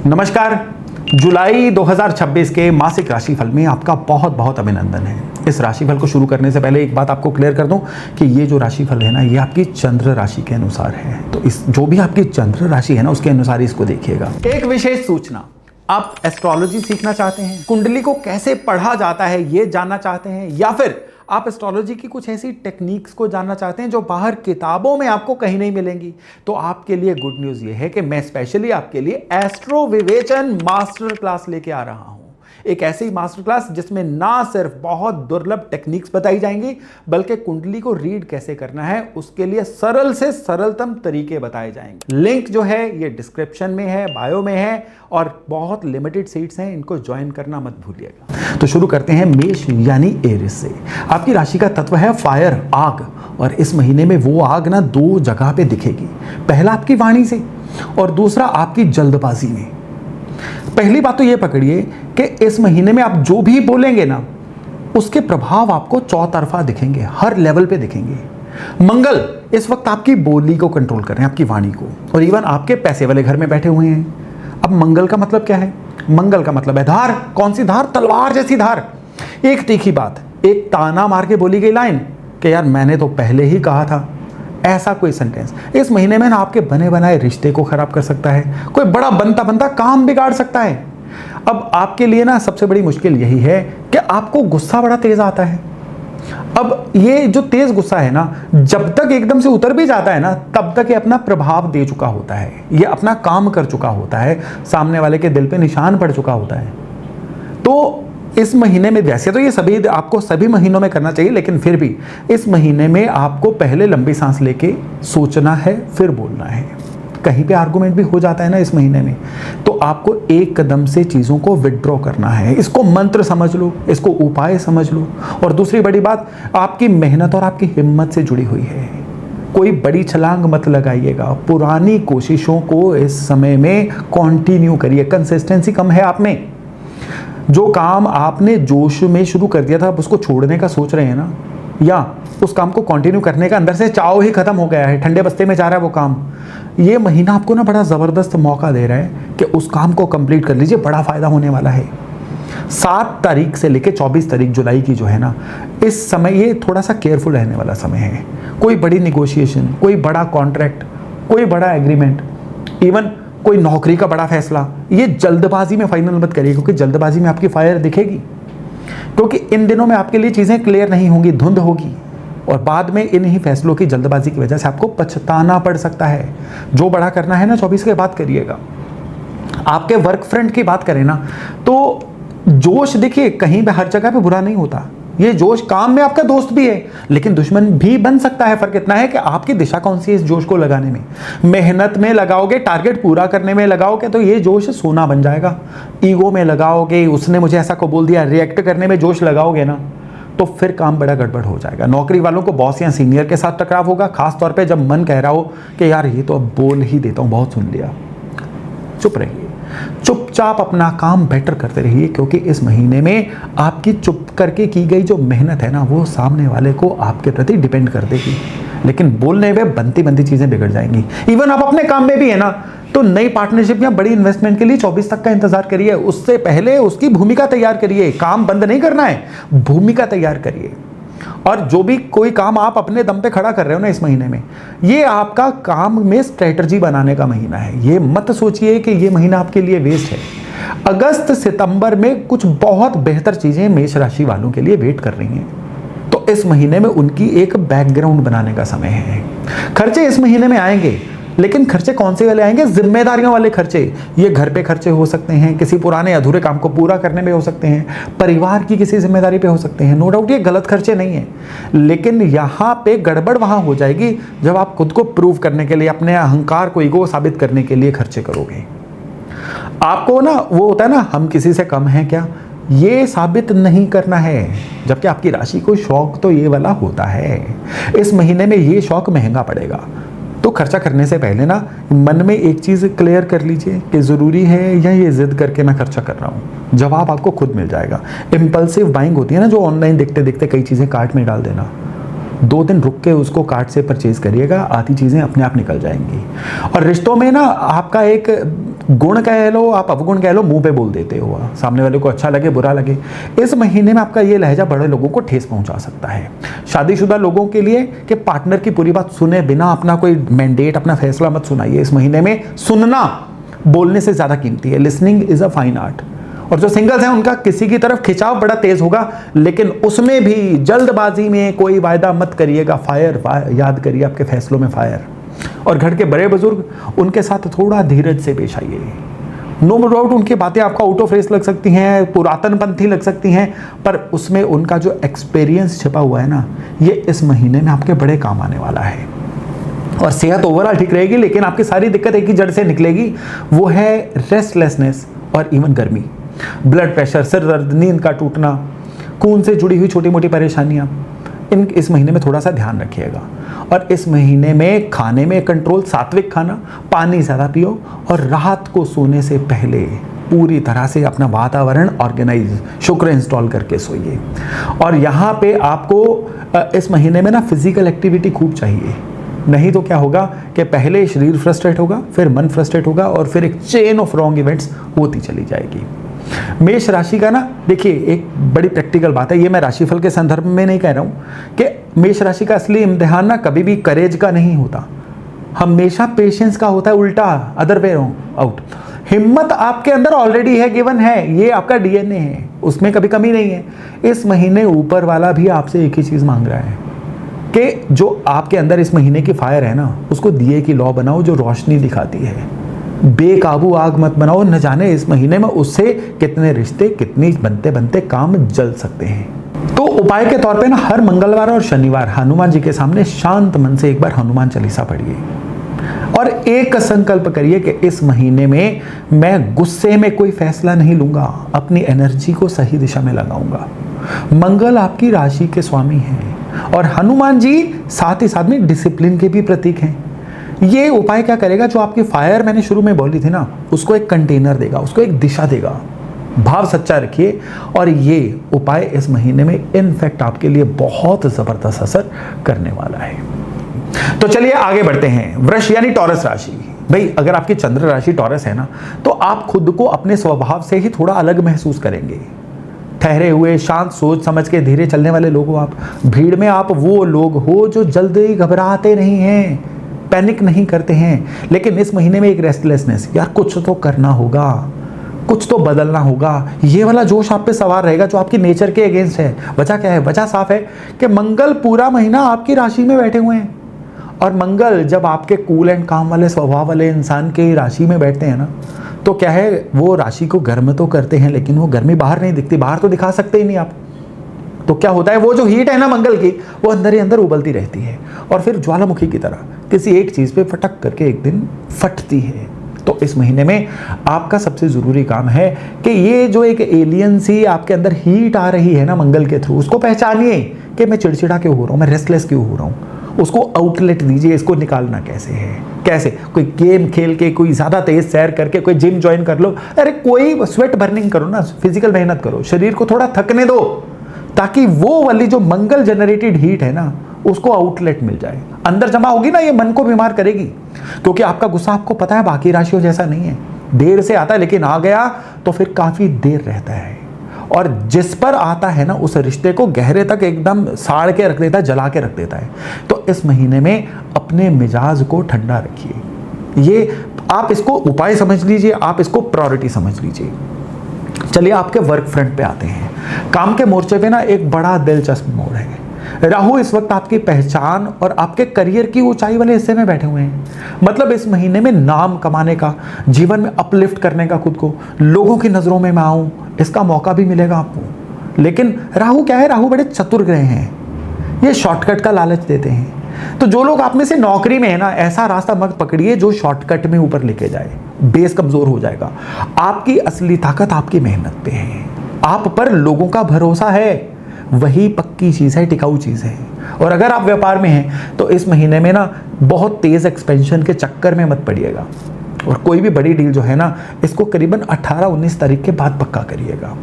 नमस्कार। जुलाई 2026 के मासिक राशिफल में आपका बहुत बहुत अभिनंदन है। इस राशिफल को शुरू करने से पहले एक बात आपको क्लियर कर दूं कि ये जो राशिफल है ना, ये आपकी चंद्र राशि के अनुसार है। तो इस जो भी आपकी चंद्र राशि है ना, उसके अनुसार ही इसको देखिएगा। एक विशेष सूचना, आप एस्ट्रोलॉजी सीखना चाहते हैं, कुंडली को कैसे पढ़ा जाता है ये जानना चाहते हैं, या फिर आप एस्ट्रोलॉजी की कुछ ऐसी टेक्निक्स को जानना चाहते हैं जो बाहर किताबों में आपको कहीं नहीं मिलेंगी, तो आपके लिए गुड न्यूज़ ये है कि मैं स्पेशली आपके लिए एस्ट्रो विवेचन मास्टर क्लास लेके आ रहा हूं। एक ऐसी मास्टर क्लास जिसमें ना सिर्फ बहुत दुर्लभ टेक्निक्स बताई जाएंगी, बल्कि कुंडली को रीड कैसे करना है उसके लिए सरल से सरलतम तरीके बताए जाएंगे। लिंक जो है ये डिस्क्रिप्शन में है, बायो में है, और बहुत लिमिटेड सीट्स हैं, इनको ज्वाइन करना मत भूलिएगा। तो शुरू करते हैं मेष यानी एरिस से। आपकी राशि का तत्व है फायर, आग, और इस महीने में वो आग ना दो जगह पे दिखेगी। पहला आपकी वाणी से और दूसरा आपकी जल्दबाजी में। पहली बात तो ये पकड़िए कि इस महीने में आप जो भी बोलेंगे ना, उसके प्रभाव आपको चौतरफा दिखेंगे, हर लेवल पे दिखेंगे। मंगल इस वक्त आपकी बोली को कंट्रोल कर रहे हैं, आपकी वाणी को, और इवन आपके पैसे वाले घर में बैठे हुए हैं। अब मंगल का मतलब क्या है? मंगल का मतलब है धार। कौन सी धार? तलवार जैसी धार। एक तीखी बात, एक ताना मार के बोली गई लाइन कि यार मैंने तो पहले ही कहा था। ऐसा कोई सेंटेंस इस महीने में ना आपके बने बनाए रिश्ते को खराब कर सकता है, कोई बड़ा बनता बनता काम बिगाड़ सकता है। अब आपके लिए ना सबसे बड़ी मुश्किल यही है कि आपको गुस्सा बड़ा तेज आता है। अब ये जो तेज गुस्सा है ना, जब तक एकदम से उतर भी जाता है ना, तब तक ये अपना प्रभाव दे चुका होता है, ये अपना काम कर चुका होता है, सामने वाले के दिल पे निशान पड़ चुका होता है। तो इस महीने में, वैसे तो ये सभी आपको सभी महीनों में करना चाहिए, लेकिन फिर भी इस महीने में आपको पहले लंबी सांस लेके सोचना है, फिर बोलना है। कहीं पे आर्गुमेंट भी हो जाता है ना इस महीने में, तो आपको एक कदम से चीज़ों को विड्रॉ करना है। इसको मंत्र समझ लो, इसको उपाय समझ लो। और दूसरी बड़ी बात, आपकी मेहनत और आपकी हिम्मत से जुड़ी हुई है। कोई बड़ी छलांग मत लगाइएगा, पुरानी कोशिशों को इस समय में कंटिन्यू करिए। कंसिस्टेंसी कम है आप में। जो काम आपने जोश में शुरू कर दिया था, अब उसको छोड़ने का सोच रहे हैं ना, या उस काम को कंटिन्यू करने का अंदर से चाव ही खत्म हो गया है, ठंडे बस्ते में जा रहा है वो काम, ये महीना आपको ना बड़ा ज़बरदस्त मौका दे रहा है कि उस काम को कंप्लीट कर लीजिए। बड़ा फायदा होने वाला है। 7 तारीख से लेकर 24 तारीख जुलाई की जो है ना, इस समय ये थोड़ा सा केयरफुल रहने वाला समय है। कोई बड़ी निगोशिएशन, कोई बड़ा कॉन्ट्रैक्ट, कोई बड़ा एग्रीमेंट, इवन कोई नौकरी का बड़ा फैसला, ये जल्दबाजी में फाइनल मत करिए, क्योंकि जल्दबाजी में आपकी फायर दिखेगी। क्योंकि इन दिनों में आपके लिए चीज़ें क्लियर नहीं होंगी, धुंध होगी, और बाद में इन ही फैसलों की जल्दबाजी की वजह से आपको पछताना पड़ सकता है। जो बड़ा करना है ना, 24 के बाद करिएगा। आपके वर्क फ्रंट की बात करें ना, तो जोश देखिए कहीं पे हर जगह पे बुरा नहीं होता। ये जोश काम में आपका दोस्त भी है, लेकिन दुश्मन भी बन सकता है। फर्क इतना है कि आपकी दिशा कौन सी है इस जोश को लगाने में। मेहनत में लगाओगे, टारगेट पूरा करने में लगाओगे, तो ये जोश सोना बन जाएगा। ईगो में लगाओगे, उसने मुझे ऐसा को बोल दिया, रिएक्ट करने में जोश लगाओगे ना, तो फिर काम बड़ा गड़बड़ हो जाएगा। नौकरी वालों को बॉस या सीनियर के साथ टकराव होगा, खास तौर पे जब मन कह रहा हो कि यार ये तो अब बोल ही देता हूँ, बहुत सुन लिया। चुप रहिए, चुपचाप अपना काम बेटर करते रहिए, क्योंकि इस महीने में आपकी चुप करके की गई जो मेहनत है ना, वो सामने वाले को आपके प्रति डिपेंड कर देगी। लेकिन बोलने में बनती बनती चीज़ें बिगड़ जाएंगी। इवन आप अपने काम में भी है ना, तो नई पार्टनरशिप या बड़ी इन्वेस्टमेंट के लिए 24 तक का इंतजार करिए। उससे पहले उसकी भूमिका तैयार करिए। काम बंद नहीं करना है, भूमिका तैयार करिए। और जो भी कोई काम आप अपने दम पे खड़ा कर रहे हो ना इस महीने में, ये आपका काम में स्ट्रेटजी बनाने का महीना है। ये मत सोचिए कि ये महीना आपके लिए वेस्ट है। अगस्त सितंबर में कुछ बहुत बेहतर चीज़ें मेष राशि वालों के लिए वेट कर रही हैं, तो इस महीने में उनकी एक बैकग्राउंड बनाने का समय है। खर्चे इस महीने में आएंगे, लेकिन खर्चे कौन से वाले आएंगे? जिम्मेदारियों वाले खर्चे। ये घर पे खर्चे हो सकते हैं, किसी पुराने अधूरे काम को पूरा करने में हो सकते हैं, परिवार की किसी जिम्मेदारी पे हो सकते हैं। नो डाउट ये गलत खर्चे नहीं है, लेकिन यहाँ पे गड़बड़ वहाँ हो जाएगी जब आप खुद को प्रूव करने के लिए, अपने अहंकार को, ईगो साबित करने के लिए खर्चे करोगे। आपको ना वो होता है ना, हम किसी से कम हैं क्या, ये साबित नहीं करना है। जबकि आपकी राशि को शौक तो ये वाला होता है। इस महीने में ये शौक महंगा पड़ेगा। तो खर्चा करने से पहले ना मन में एक चीज़ क्लियर कर लीजिए कि ज़रूरी है या ये जिद करके मैं खर्चा कर रहा हूँ। जवाब आपको खुद मिल जाएगा। इम्पल्सिव बाइंग होती है ना, जो ऑनलाइन देखते देखते कई चीज़ें कार्ट में डाल देना, 2 दिन रुक के उसको कार्ट से परचेज करिएगा, आधी चीज़ें अपने आप निकल जाएंगी। और रिश्तों में ना आपका एक गुण कह लो, आप अवगुण कह लो, मुंह पे बोल देते हो, सामने वाले को अच्छा लगे बुरा लगे। इस महीने में आपका ये लहजा बड़े लोगों को ठेस पहुंचा सकता है। शादीशुदा लोगों के लिए कि पार्टनर की पूरी बात सुने बिना अपना कोई मैंडेट, अपना फैसला मत सुनाइए। इस महीने में सुनना बोलने से ज़्यादा कीमती है। Listening is a fine art. और जो सिंगल्स हैं उनका किसी की तरफ खिंचाव बड़ा तेज होगा, लेकिन उसमें भी जल्दबाजी में कोई वायदा मत करिएगा। फायर याद करिए, आपके फैसलों में फायर। और घर के बड़े बुजुर्ग, उनके साथ थोड़ा धीरज से पेश आइए। नो डाउट उनकी बातें आपका आउट ऑफ रेस लग सकती हैं, पुरातनपंथी लग सकती हैं, पर उसमें उनका जो एक्सपीरियंस छिपा हुआ है ना, ये इस महीने में आपके बड़े काम आने वाला है। और सेहत ओवरऑल ठीक रहेगी, लेकिन आपकी सारी दिक्कत एक ही जड़ से निकलेगी, वो है रेस्टलेसनेस और इवन गर्मी, ब्लड प्रेशर, सिर दर्द, नींद का टूटना, खून से जुड़ी हुई छोटी मोटी परेशानियां। इस महीने में थोड़ा सा ध्यान रखिएगा। और इस महीने में खाने में कंट्रोल, सात्विक खाना, पानी ज़्यादा पियो, और रात को सोने से पहले पूरी तरह से अपना वातावरण ऑर्गेनाइज, शुक्र इंस्टॉल करके सोइए। और यहाँ पे आपको इस महीने में ना फिजिकल एक्टिविटी खूब चाहिए, नहीं तो क्या होगा कि पहले शरीर फ्रस्ट्रेट होगा, फिर मन फ्रस्ट्रेट होगा, और फिर एक चेन ऑफ रॉन्ग इवेंट्स होती चली जाएगी। मेष राशि का ना देखिए एक बड़ी प्रैक्टिकल बात है, ये मैं राशिफल के संदर्भ में नहीं कह रहा हूँ कि मेष राशि का असली इम्तिहान ना कभी भी करेज का नहीं होता, हमेशा पेशेंस का होता है, उल्टा अदर वे आउट। हिम्मत आपके अंदर ऑलरेडी है, गिवन है, ये आपका डीएनए है, उसमें कभी कमी नहीं है। इस महीने ऊपर वाला भी आपसे एक ही चीज़ मांग रहा है कि जो आपके अंदर इस महीने की फायर है ना, उसको दिए की लौ बनाओ जो रोशनी दिखाती है। बेकाबू आग मत बनाओ, न जाने इस महीने में उससे कितने रिश्ते, कितनी बनते बनते काम जल सकते हैं। तो उपाय के तौर पे ना हर मंगलवार और शनिवार हनुमान जी के सामने शांत मन से एक बार हनुमान चालीसा पढ़िए, और एक संकल्प करिए कि इस महीने में मैं गुस्से में कोई फैसला नहीं लूंगा, अपनी एनर्जी को सही दिशा में लगाऊंगा। मंगल आपकी राशि के स्वामी हैं, और हनुमान जी साथ ही साथ में डिसिप्लिन के भी प्रतीक हैं। ये उपाय क्या करेगा, जो आपकी फायर मैंने शुरू में बोली थी ना, उसको एक कंटेनर देगा, उसको एक दिशा देगा। भाव सच्चा रखिए, और ये उपाय इस महीने में इनफैक्ट आपके लिए बहुत जबरदस्त असर करने वाला है। तो चलिए आगे बढ़ते हैं। वृष यानी टॉरस राशि। भाई अगर आपकी चंद्र राशि टॉरस है ना, तो आप खुद को अपने स्वभाव से ही थोड़ा अलग महसूस करेंगे। ठहरे हुए, शांत, सोच समझ के धीरे चलने वाले लोग हो आप। भीड़ में आप वो लोग हो जो जल्दी घबराते नहीं हैं, पैनिक नहीं करते हैं। लेकिन इस महीने में एक रेस्टलेसनेस, यार कुछ तो करना होगा, कुछ तो बदलना होगा, ये वाला जोश आप पे सवार रहेगा जो आपकी नेचर के अगेंस्ट है। वजह क्या है? वजह साफ है कि मंगल पूरा महीना आपकी राशि में बैठे हुए हैं, और मंगल जब आपके कूल एंड काम वाले स्वभाव वाले इंसान के राशि में बैठते हैं ना, तो क्या है, वो राशि को गर्म तो करते हैं, लेकिन वो गर्मी बाहर नहीं दिखती, बाहर तो दिखा सकते ही नहीं आप। तो क्या होता है, वो जो हीट है ना मंगल की, वो अंदर ही अंदर उबलती रहती है, और फिर ज्वालामुखी की तरह किसी एक चीज़ पे फटक करके एक दिन फटती है। तो इस महीने में आपका सबसे ज़रूरी काम है कि ये जो एक एलियन सी आपके अंदर हीट आ रही है ना मंगल के थ्रू, उसको पहचानिए कि मैं चिड़चिड़ा क्यों हो रहा हूँ, मैं रेस्टलेस क्यों हो रहा हूँ। उसको आउटलेट दीजिए। इसको निकालना कैसे है? कैसे? कोई गेम खेल के, कोई ज़्यादा तेज सैर करके, कोई जिम ज्वाइन कर लो, अरे कोई स्वेट बर्निंग करो ना, फिजिकल मेहनत करो, शरीर को थोड़ा थकने दो, ताकि वो वाली जो मंगल जनरेटेड हीट है ना, उसको आउटलेट मिल जाए। अंदर जमा होगी ना, ये मन को बीमार करेगी, क्योंकि आपका गुस्सा आपको पता है बाकी राशियों जैसा नहीं है, देर से आता है, लेकिन आ गया तो फिर काफ़ी देर रहता है, और जिस पर आता है ना उस रिश्ते को गहरे तक एकदम साड़ के रख देता है, जला के रख देता है। तो इस महीने में अपने मिजाज को ठंडा रखिए। ये आप इसको उपाय समझ लीजिए, आप इसको प्रायोरिटी समझ लीजिए। चलिए आपके वर्क फ्रंट पे आते हैं। काम के मोर्चे पे ना एक बड़ा दिलचस्प मोड़ है। राहु इस वक्त आपकी पहचान और आपके करियर की ऊंचाई वाले हिस्से में बैठे हुए हैं। मतलब इस महीने में नाम कमाने का, जीवन में अपलिफ्ट करने का, खुद को लोगों की नज़रों में मैं आऊँ, इसका मौका भी मिलेगा आपको। लेकिन राहु क्या है, राहु बड़े चतुर ग्रह हैं, ये शॉर्टकट का लालच देते हैं। तो जो लोग आप में से नौकरी में है ना, ऐसा रास्ता मत पकड़िए जो शॉर्टकट में ऊपर लेके जाए, बेस कमजोर हो जाएगा। आपकी असली ताकत आपकी मेहनत पे है, आप पर लोगों का भरोसा है, वही पक्की चीज़ है, टिकाऊ चीज़ है। और अगर आप व्यापार में हैं तो इस महीने में ना बहुत तेज़ एक्सपेंशन के चक्कर में मत पड़िएगा, और कोई भी बड़ी डील जो है ना, इसको करीबन 18-19 तारीख के बाद पक्का करिएगा।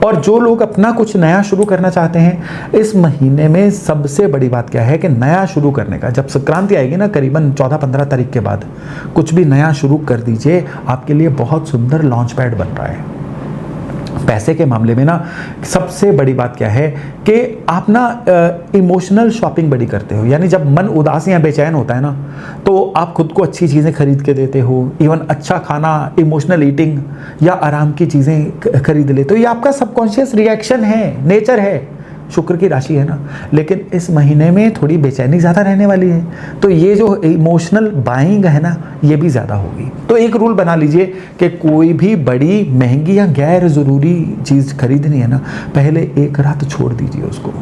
और जो लोग अपना कुछ नया शुरू करना चाहते हैं, इस महीने में सबसे बड़ी बात क्या है कि नया शुरू करने का, जब संक्रांति आएगी ना करीबन 14-15 तारीख के बाद, कुछ भी नया शुरू कर दीजिए, आपके लिए बहुत सुंदर लॉन्च पैड बन रहा है। पैसे के मामले में ना सबसे बड़ी बात क्या है कि आप ना इमोशनल शॉपिंग बड़ी करते हो, यानी जब मन उदास या बेचैन होता है ना, तो आप खुद को अच्छी चीज़ें खरीद के देते हो, इवन अच्छा खाना, इमोशनल ईटिंग या आराम की चीज़ें खरीद लेते हो। ये आपका सबकॉन्शियस रिएक्शन है, नेचर है, शुक्र की राशि है ना। लेकिन इस महीने में थोड़ी बेचैनी ज़्यादा रहने वाली है, तो ये जो इमोशनल बाइंग है ना, ये भी ज़्यादा होगी। तो एक रूल बना लीजिए कि कोई भी बड़ी महंगी या गैर ज़रूरी चीज़ खरीदनी है ना, पहले एक रात छोड़ दीजिए उसको।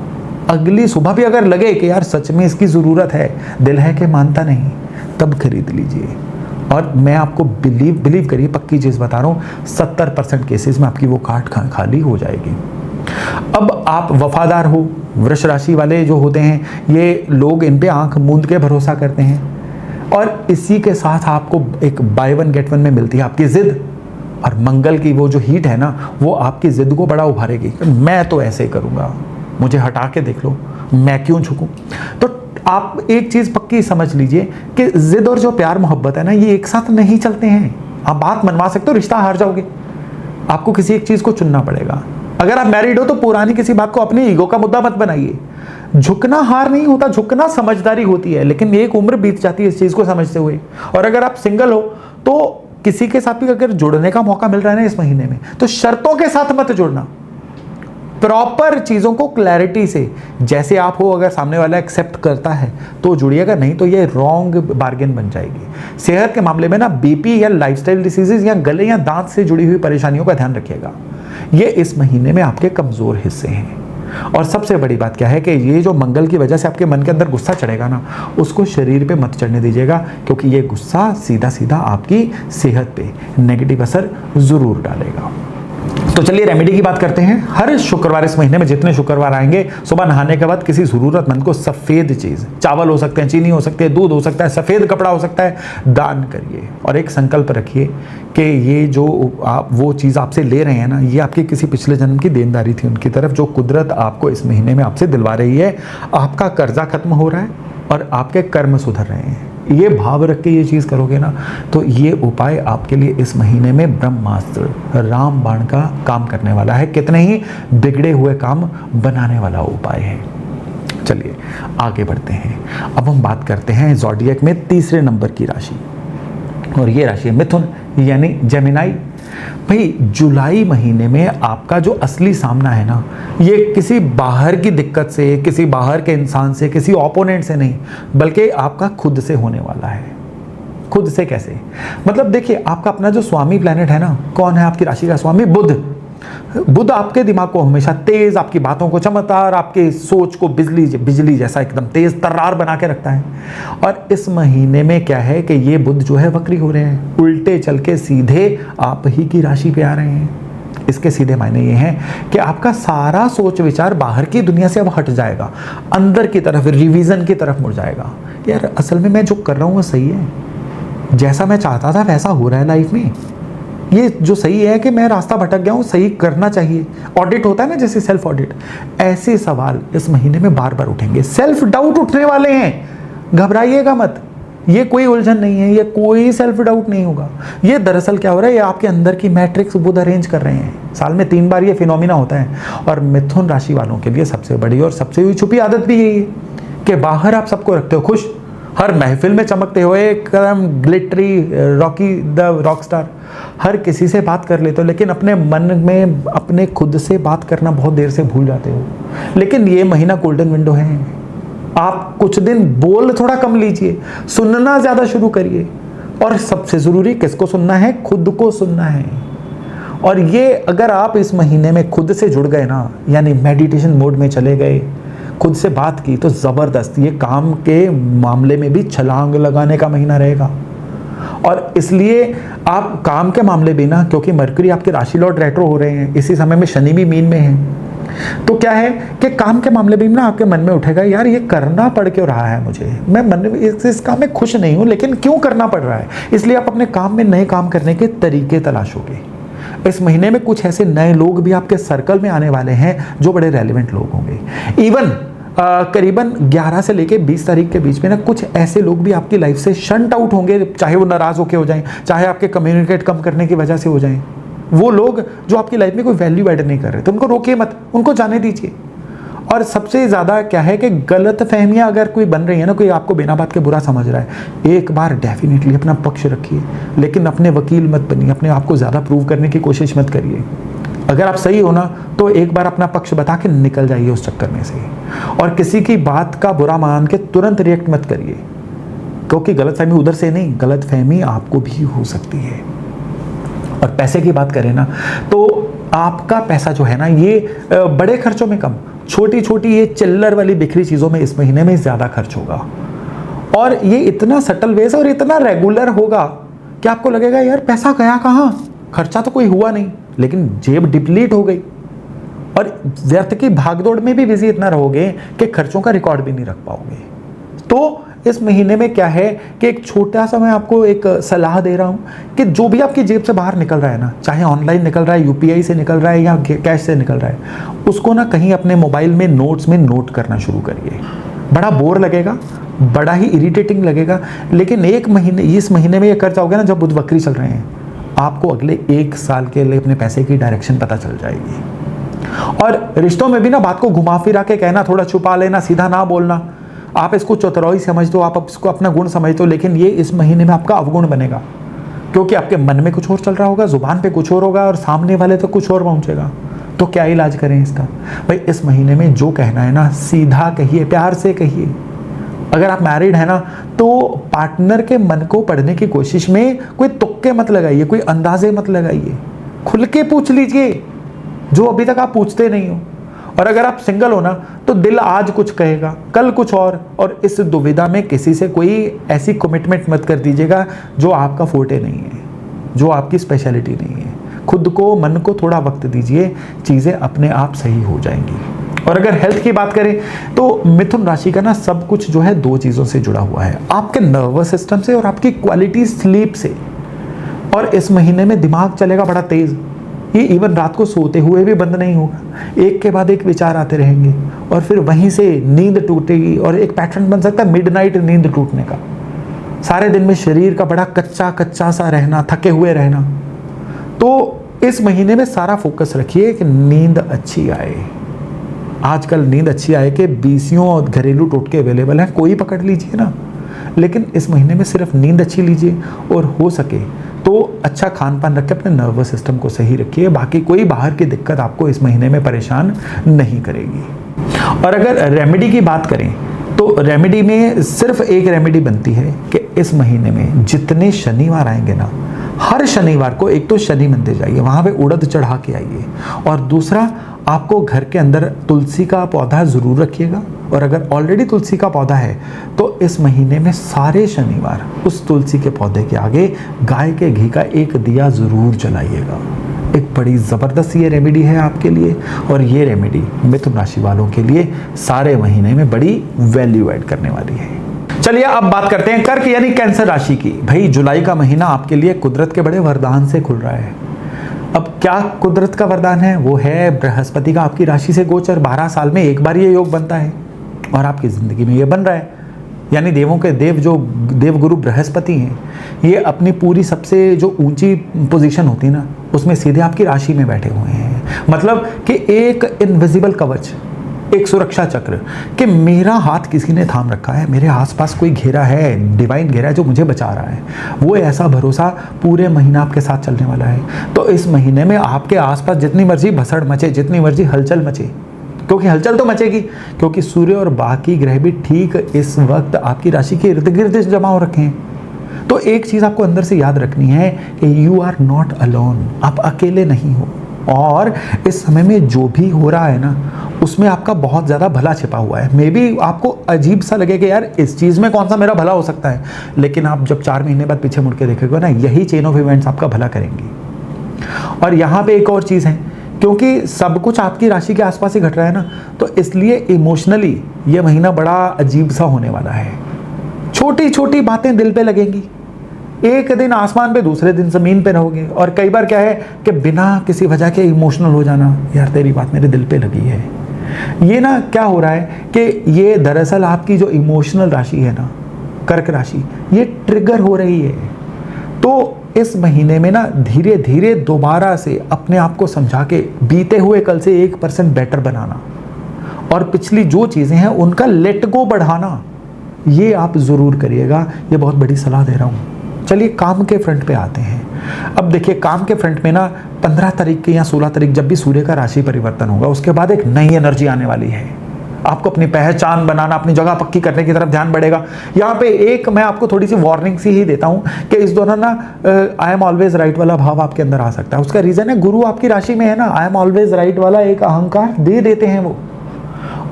अगली सुबह भी अगर लगे कि यार सच में इसकी ज़रूरत है, दिल है कि मानता नहीं, तब खरीद लीजिए। और मैं आपको बिलीव करिए, पक्की चीज़ बता रहा हूँ, 70% केसेस में आपकी वो कार्ट खाली हो जाएगी। अब आप वफादार हो, वृष राशि वाले जो होते हैं, ये लोग इन पे आंख मूंद के भरोसा करते हैं, और इसी के साथ आपको एक बाय वन गेट वन में मिलती है आपकी जिद। और मंगल की वो जो हीट है ना, वो आपकी जिद को बड़ा उभारेगी। मैं तो ऐसे ही करूँगा, मुझे हटा के देख लो, मैं क्यों झुकूं। तो आप एक चीज़ पक्की समझ लीजिए कि जिद और जो प्यार मोहब्बत है ना, ये एक साथ नहीं चलते हैं। आप बात मनवा सकते हो, रिश्ता हार जाओगे, आपको किसी एक चीज़ को चुनना पड़ेगा। अगर आप मैरिड हो तो पुरानी किसी बात को अपनी ईगो का मुद्दा मत बनाइए। झुकना हार नहीं होता, झुकना समझदारी होती है, लेकिन एक उम्र बीत जाती है इस चीज़ को समझते हुए। और अगर आप सिंगल हो तो किसी के साथ भी अगर जुड़ने का मौका मिल रहा है ना इस महीने में, तो शर्तों के साथ मत जुड़ना, प्रॉपर चीज़ों को क्लैरिटी से, जैसे आप हो, अगर सामने वाला एक्सेप्ट करता है तो जुड़िएगा, नहीं तो ये रॉन्ग बार्गेन बन जाएगी। सेहत के मामले में ना बीपी या लाइफस्टाइल डिसीजेज या गले या दांत से जुड़ी हुई परेशानियों का ध्यान रखिएगा, ये इस महीने में आपके कमज़ोर हिस्से हैं। और सबसे बड़ी बात क्या है कि ये जो मंगल की वजह से आपके मन के अंदर गुस्सा चढ़ेगा ना, उसको शरीर पे मत चढ़ने दीजिएगा, क्योंकि ये गुस्सा सीधा सीधा आपकी सेहत पे नेगेटिव असर ज़रूर डालेगा। तो चलिए रेमेडी की बात करते हैं। हर शुक्रवार इस महीने में जितने शुक्रवार आएंगे, सुबह नहाने के बाद किसी ज़रूरतमंद को सफ़ेद चीज़, चावल हो सकते हैं, चीनी हो सकती है, दूध हो सकता है, सफ़ेद कपड़ा हो सकता है, दान करिए। और एक संकल्प रखिए कि ये जो आप वो चीज़ आपसे ले रहे हैं ना, ये आपकी किसी पिछले जन्म की देनदारी थी उनकी तरफ, जो कुदरत आपको इस महीने में आपसे दिलवा रही है। आपका कर्जा खत्म हो रहा है और आपके कर्म सुधर रहे हैं। ये भाव रख के ये चीज़ करोगे ना, तो ये उपाय आपके लिए इस महीने में ब्रह्मास्त्र, रामबाण का काम करने वाला है। कितने ही बिगड़े हुए काम बनाने वाला उपाय है। चलिए आगे बढ़ते हैं। अब हम बात करते हैं ज़ोडिएक में तीसरे नंबर की राशि, और ये राशि है मिथुन, यानी जेमिनाई। भाई जुलाई महीने में आपका जो असली सामना है ना, ये किसी बाहर की दिक्कत से, किसी बाहर के इंसान से, किसी ओपोनेंट से नहीं, बल्कि आपका खुद से होने वाला है। खुद से कैसे? मतलब देखिए, आपका अपना जो स्वामी प्लैनेट है ना, कौन है आपकी राशि का स्वामी? बुध। बुध आपके दिमाग को हमेशा तेज, आपकी बातों को चमत्कार, आपके सोच को बिजली जैसा एकदम तेज तर्रार बना के रखता है। और इस महीने में क्या है कि ये बुध जो है वक्री हो रहे हैं, उल्टे चल के सीधे आप ही की राशि पे आ रहे हैं। इसके सीधे मायने ये हैं कि आपका सारा सोच विचार बाहर की दुनिया से अब हट जाएगा, अंदर की तरफ, रिवीजन की तरफ मुड़ जाएगा। यार असल में मैं जो कर रहा हूँ वो सही है, जैसा मैं चाहता था वैसा हो रहा है लाइफ में, ये जो सही है कि मैं रास्ता भटक गया हूँ, सही करना चाहिए। ऑडिट होता है ना, जैसे सेल्फ ऑडिट, ऐसे सवाल इस महीने में बार बार उठेंगे, सेल्फ डाउट उठने वाले हैं। घबराइएगा मत, ये कोई उलझन नहीं है, ये कोई सेल्फ डाउट नहीं होगा। ये दरअसल क्या हो रहा है, ये आपके अंदर की मैट्रिक्स बुध अरेंज कर रहे हैं। साल में 3 बार ये फिनोमिना होता है। और मिथुन राशि वालों के लिए सबसे बड़ी और सबसे छुपी आदत भी यही है कि बाहर आप सबको रखते हो खुश, हर महफिल में चमकते हुए, एकदम glittery, Rocky the rock star, हर किसी से बात कर लेते हो, लेकिन अपने मन में अपने खुद से बात करना बहुत देर से भूल जाते हो। लेकिन ये महीना गोल्डन विंडो है, आप कुछ दिन बोल थोड़ा कम लीजिए, सुनना ज़्यादा शुरू करिए। और सबसे ज़रूरी किसको सुनना है? खुद को सुनना है। और ये अगर आप इस महीने में खुद से जुड़ गए ना, यानी मेडिटेशन मोड में चले गए, खुद से बात की, तो ज़बरदस्त ये काम के मामले में भी छलांग लगाने का महीना रहेगा। और इसलिए आप काम के मामले भी ना, क्योंकि मरकरी आपके राशि लॉर्ड रेट्रो हो रहे हैं, इसी समय में शनि भी मीन में है, तो क्या है कि काम के मामले भी ना आपके मन में उठेगा, यार ये करना पड़ क्यों रहा है मुझे, मैं मन में इस काम में खुश नहीं हूँ, लेकिन क्यों करना पड़ रहा है। इसलिए आप अपने काम में नए काम करने के तरीके तलाशोगे। इस महीने में कुछ ऐसे नए लोग भी आपके सर्कल में आने वाले हैं जो बड़े रेलिवेंट लोग होंगे। इवन करीबन 11 से लेके 20 तारीख के बीच में ना कुछ ऐसे लोग भी आपकी लाइफ से शंट आउट होंगे, चाहे वो नाराज होके हो जाएं, चाहे आपके कम्युनिकेट कम करने की वजह से हो जाएं। वो लोग जो आपकी लाइफ में कोई वैल्यू ऐड नहीं कर रहे, तो उनको रोकिए मत, उनको जाने दीजिए। और सबसे ज़्यादा क्या है कि गलत फहमियाँ अगर कोई बन रही है ना, कोई आपको बिना बात के बुरा समझ रहा है, एक बार डेफिनेटली अपना पक्ष रखिए, लेकिन अपने वकील मत बनिए, अपने आप को ज़्यादा प्रूव करने की कोशिश मत करिए। अगर आप सही हो ना तो एक बार अपना पक्ष बता के निकल जाइए उस चक्कर में से। और किसी की बात का बुरा मान के तुरंत रिएक्ट मत करिए, क्योंकि गलतफहमी उधर से नहीं, गलतफहमी आपको भी हो सकती है। और पैसे की बात करें ना तो आपका पैसा जो है ना ये बड़े खर्चों में कम, छोटी छोटी ये चिल्लर वाली बिखरी चीज़ों में इस महीने में ज़्यादा खर्च होगा। और ये इतना सटल वे से और इतना रेगुलर होगा कि आपको लगेगा यार पैसा गया कहाँ, खर्चा तो कोई हुआ नहीं, लेकिन जेब डिप्लीट हो गई। और व्यर्थ की भागदौड़ में भी बिजी इतना रहोगे कि खर्चों का रिकॉर्ड भी नहीं रख पाओगे। तो इस महीने में क्या है कि एक छोटा सा मैं आपको एक सलाह दे रहा हूं कि जो भी आपकी जेब से बाहर निकल रहा है ना, चाहे ऑनलाइन निकल रहा है, यूपीआई से निकल रहा है या कैश से निकल रहा है, उसको ना कहीं अपने मोबाइल में नोट्स में नोट करना शुरू करिए। बड़ा बोर लगेगा, बड़ा ही इरिटेटिंग लगेगा, लेकिन इस महीने में ये कर जाओगे ना, जब बुध वक्री चल रहे हैं, आपको अगले 1 साल के लिए अपने पैसे की डायरेक्शन पता चल जाएगी। और रिश्तों में भी ना बात को घुमा फिरा के कहना, थोड़ा छुपा लेना, सीधा ना बोलना, आप इसको चतुराई समझ दो, आप इसको अपना गुण समझ दो, लेकिन ये इस महीने में आपका अवगुण बनेगा, क्योंकि आपके मन में कुछ और चल रहा होगा, जुबान पे कुछ और होगा और सामने वाले तो कुछ और पहुंचेगा। तो क्या इलाज करें इसका? भाई इस महीने में जो कहना है ना सीधा कहिए, प्यार से कहिए। अगर आप मैरिड है ना तो पार्टनर के मन को पढ़ने की कोशिश में कोई तुक्के मत लगाइए, कोई अंदाजे मत लगाइए, खुल के पूछ लीजिए जो अभी तक आप पूछते नहीं हो। और अगर आप सिंगल हो ना तो दिल आज कुछ कहेगा, कल कुछ और इस दुविधा में किसी से कोई ऐसी कमिटमेंट मत कर दीजिएगा जो आपका फोर्टे नहीं है, जो आपकी स्पेशलिटी नहीं है। खुद को, मन को थोड़ा वक्त दीजिए, चीज़ें अपने आप सही हो जाएंगी। और अगर हेल्थ की बात करें तो मिथुन राशि का ना सब कुछ जो है 2 चीज़ों से जुड़ा हुआ है, आपके नर्वस सिस्टम से और आपकी क्वालिटी स्लीप से। और इस महीने में दिमाग चलेगा बड़ा तेज़, ये इवन रात को सोते हुए भी बंद नहीं होगा, एक के बाद एक विचार आते रहेंगे और फिर वहीं से नींद टूटेगी। और एक पैटर्न बन सकता है मिडनाइट नींद टूटने का, सारे दिन में शरीर का बड़ा कच्चा कच्चा सा रहना, थके हुए रहना। तो इस महीने में सारा फोकस रखिए कि नींद अच्छी आए। आजकल नींद अच्छी आए कि 20 और घरेलू टोटके अवेलेबल हैं, कोई पकड़ लीजिए ना, लेकिन इस महीने में सिर्फ नींद अच्छी लीजिए और हो सके तो अच्छा खान पान रख के अपने नर्वस सिस्टम को सही रखिए। बाकी कोई बाहर की दिक्कत आपको इस महीने में परेशान नहीं करेगी। और अगर रेमेडी की बात करें तो रेमेडी में सिर्फ एक रेमेडी बनती है कि इस महीने में जितने शनिवार आएंगे ना, हर शनिवार को एक तो शनि मंदिर जाइए, वहाँ पे उड़द चढ़ा के आइए। और दूसरा, आपको घर के अंदर तुलसी का पौधा ज़रूर रखिएगा। और अगर ऑलरेडी तुलसी का पौधा है तो इस महीने में सारे शनिवार उस तुलसी के पौधे के आगे गाय के घी का एक दिया ज़रूर जलाइएगा। एक बड़ी ज़बरदस्त ये रेमेडी है आपके लिए, और ये रेमेडी मिथुन राशि वालों के लिए सारे महीने में बड़ी वैल्यू ऐड करने वाली है। चलिए अब बात करते हैं कर्क यानी कैंसर राशि की। भाई जुलाई का महीना आपके लिए कुदरत के बड़े वरदान से खुल रहा है। अब क्या कुदरत का वरदान है? वो है बृहस्पति का आपकी राशि से गोचर। 12 साल में एक बार ये योग बनता है और आपकी ज़िंदगी में ये बन रहा है। यानी देवों के देव जो देवगुरु बृहस्पति हैं, ये अपनी पूरी सबसे जो ऊंची पोजीशन होती है ना, उसमें सीधे आपकी राशि में बैठे हुए हैं। मतलब कि एक इनविजिबल कवच, एक सुरक्षा चक्र, कि मेरा हाथ किसी ने थाम रखा है, मेरे आसपास कोई घेरा है, डिवाइन घेरा है जो मुझे बचा रहा है। वो ऐसा भरोसा पूरे महीना आपके साथ चलने वाला है। तो इस महीने में आपके आसपास जितनी मर्जी भसड़ मचे, जितनी मर्जी हलचल मचे, क्योंकि हलचल तो मचेगी, क्योंकि सूर्य और बाकी ग्रह भी ठीक इस वक्त आपकी राशि के इर्द गिर्द जमा हो रखे हैं। तो एक चीज़ आपको अंदर से याद रखनी है कि यू आर नॉट अलोन, आप अकेले नहीं हो। और इस समय में जो भी हो रहा है ना, उसमें आपका बहुत ज़्यादा भला छिपा हुआ है। मे बी आपको अजीब सा लगे कि यार इस चीज़ में कौन सा मेरा भला हो सकता है, लेकिन आप जब 4 महीने बाद पीछे मुड़ के देखेंगे ना, यही चेन ऑफ इवेंट्स आपका भला करेंगी। और यहाँ पे एक और चीज़ है, क्योंकि सब कुछ आपकी राशि के आसपास ही घट रहा है ना, तो इसलिए इमोशनली ये महीना बड़ा अजीब सा होने वाला है। छोटी छोटी बातें दिल पे लगेंगी, एक दिन आसमान पे, दूसरे दिन ज़मीन पे रहोगे। और कई बार क्या है कि बिना किसी वजह के इमोशनल हो जाना, यार तेरी बात मेरे दिल पे लगी है। ये ना क्या हो रहा है कि ये दरअसल आपकी जो इमोशनल राशि है ना, कर्क राशि, ये ट्रिगर हो रही है। तो इस महीने में ना धीरे धीरे दोबारा से अपने आप को समझा के बीते हुए कल से 1% बेटर बनाना, और पिछली जो चीज़ें हैं उनका लेट गो बढ़ाना, ये आप ज़रूर करिएगा। ये बहुत बड़ी सलाह दे रहा हूँ। चलिए काम के फ्रंट पे आते हैं। अब देखिए काम के फ्रंट में ना 15 तारीख की या 16 तारीख जब भी सूर्य का राशि परिवर्तन होगा, उसके बाद एक नई एनर्जी आने वाली है। आपको अपनी पहचान बनाना, अपनी जगह पक्की करने की तरफ ध्यान बढ़ेगा। यहाँ पे एक मैं आपको थोड़ी सी वार्निंग सी ही देता हूँ कि इस दौरान ना आई एम ऑलवेज राइट वाला भाव आपके अंदर आ सकता है। उसका रीज़न है गुरु आपकी राशि में है ना, आई एम ऑलवेज राइट वाला एक अहंकार दे देते हैं वो।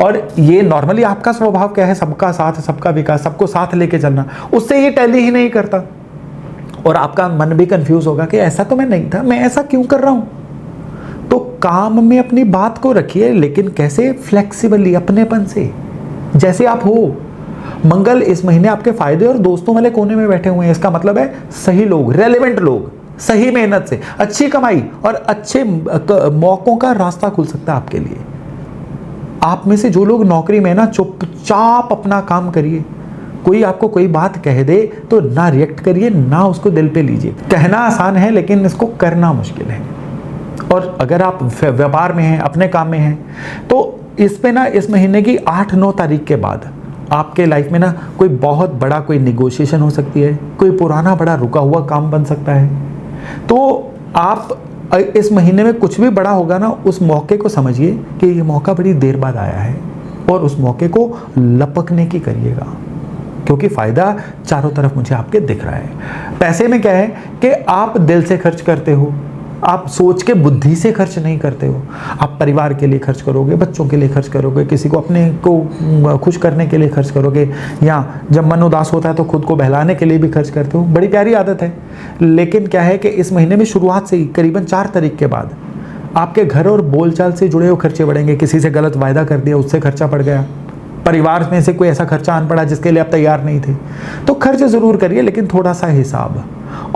और ये नॉर्मली आपका स्वभाव क्या है, सबका साथ, सबका विकास, सबको साथ लेके चलना, उससे ये टैली ही नहीं करता। और आपका मन भी कंफ्यूज होगा कि ऐसा तो मैं नहीं था, मैं ऐसा क्यों कर रहा हूं। तो काम में अपनी बात को रखिए, लेकिन कैसे, फ्लेक्सिबली, अपनेपन से, जैसे आप हो। मंगल इस महीने आपके फायदे और दोस्तों वाले कोने में बैठे हुए हैं। इसका मतलब है सही लोग, रेलेवेंट लोग, सही मेहनत से अच्छी कमाई और अच्छे मौकों का रास्ता खुल सकता है आपके लिए। आप में से जो लोग नौकरी में ना, चुपचाप अपना काम करिए। कोई आपको कोई बात कह दे तो ना रिएक्ट करिए, ना उसको दिल पे लीजिए। कहना आसान है लेकिन इसको करना मुश्किल है। और अगर आप व्यापार में हैं, अपने काम में हैं, तो इस पे ना इस महीने की 8-9 तारीख के बाद आपके लाइफ में ना कोई बहुत बड़ा कोई निगोशिएशन हो सकती है, कोई पुराना बड़ा रुका हुआ काम बन सकता है। तो आप इस महीने में कुछ भी बड़ा होगा ना, उस मौके को समझिए कि ये मौका बड़ी देर बाद आया है, और उस मौके को लपकने की करिएगा, क्योंकि फ़ायदा चारों तरफ मुझे आपके दिख रहा है। पैसे में क्या है कि आप दिल से खर्च करते हो, आप सोच के बुद्धि से खर्च नहीं करते हो। आप परिवार के लिए खर्च करोगे, बच्चों के लिए खर्च करोगे, किसी को अपने को खुश करने के लिए खर्च करोगे, या जब मन उदास होता है तो खुद को बहलाने के लिए भी खर्च करते हो। बड़ी प्यारी आदत है। लेकिन क्या है कि इस महीने में शुरुआत से ही करीबन 4 तारीख के बाद आपके घर और बोलचाल से जुड़े हुए खर्चे बढ़ेंगे। किसी से गलत वायदा कर दिया, उससे खर्चा पड़ गया। परिवार में से कोई ऐसा खर्चा आन पड़ा जिसके लिए आप तैयार नहीं थे, तो खर्च ज़रूर करिए, लेकिन थोड़ा सा हिसाब।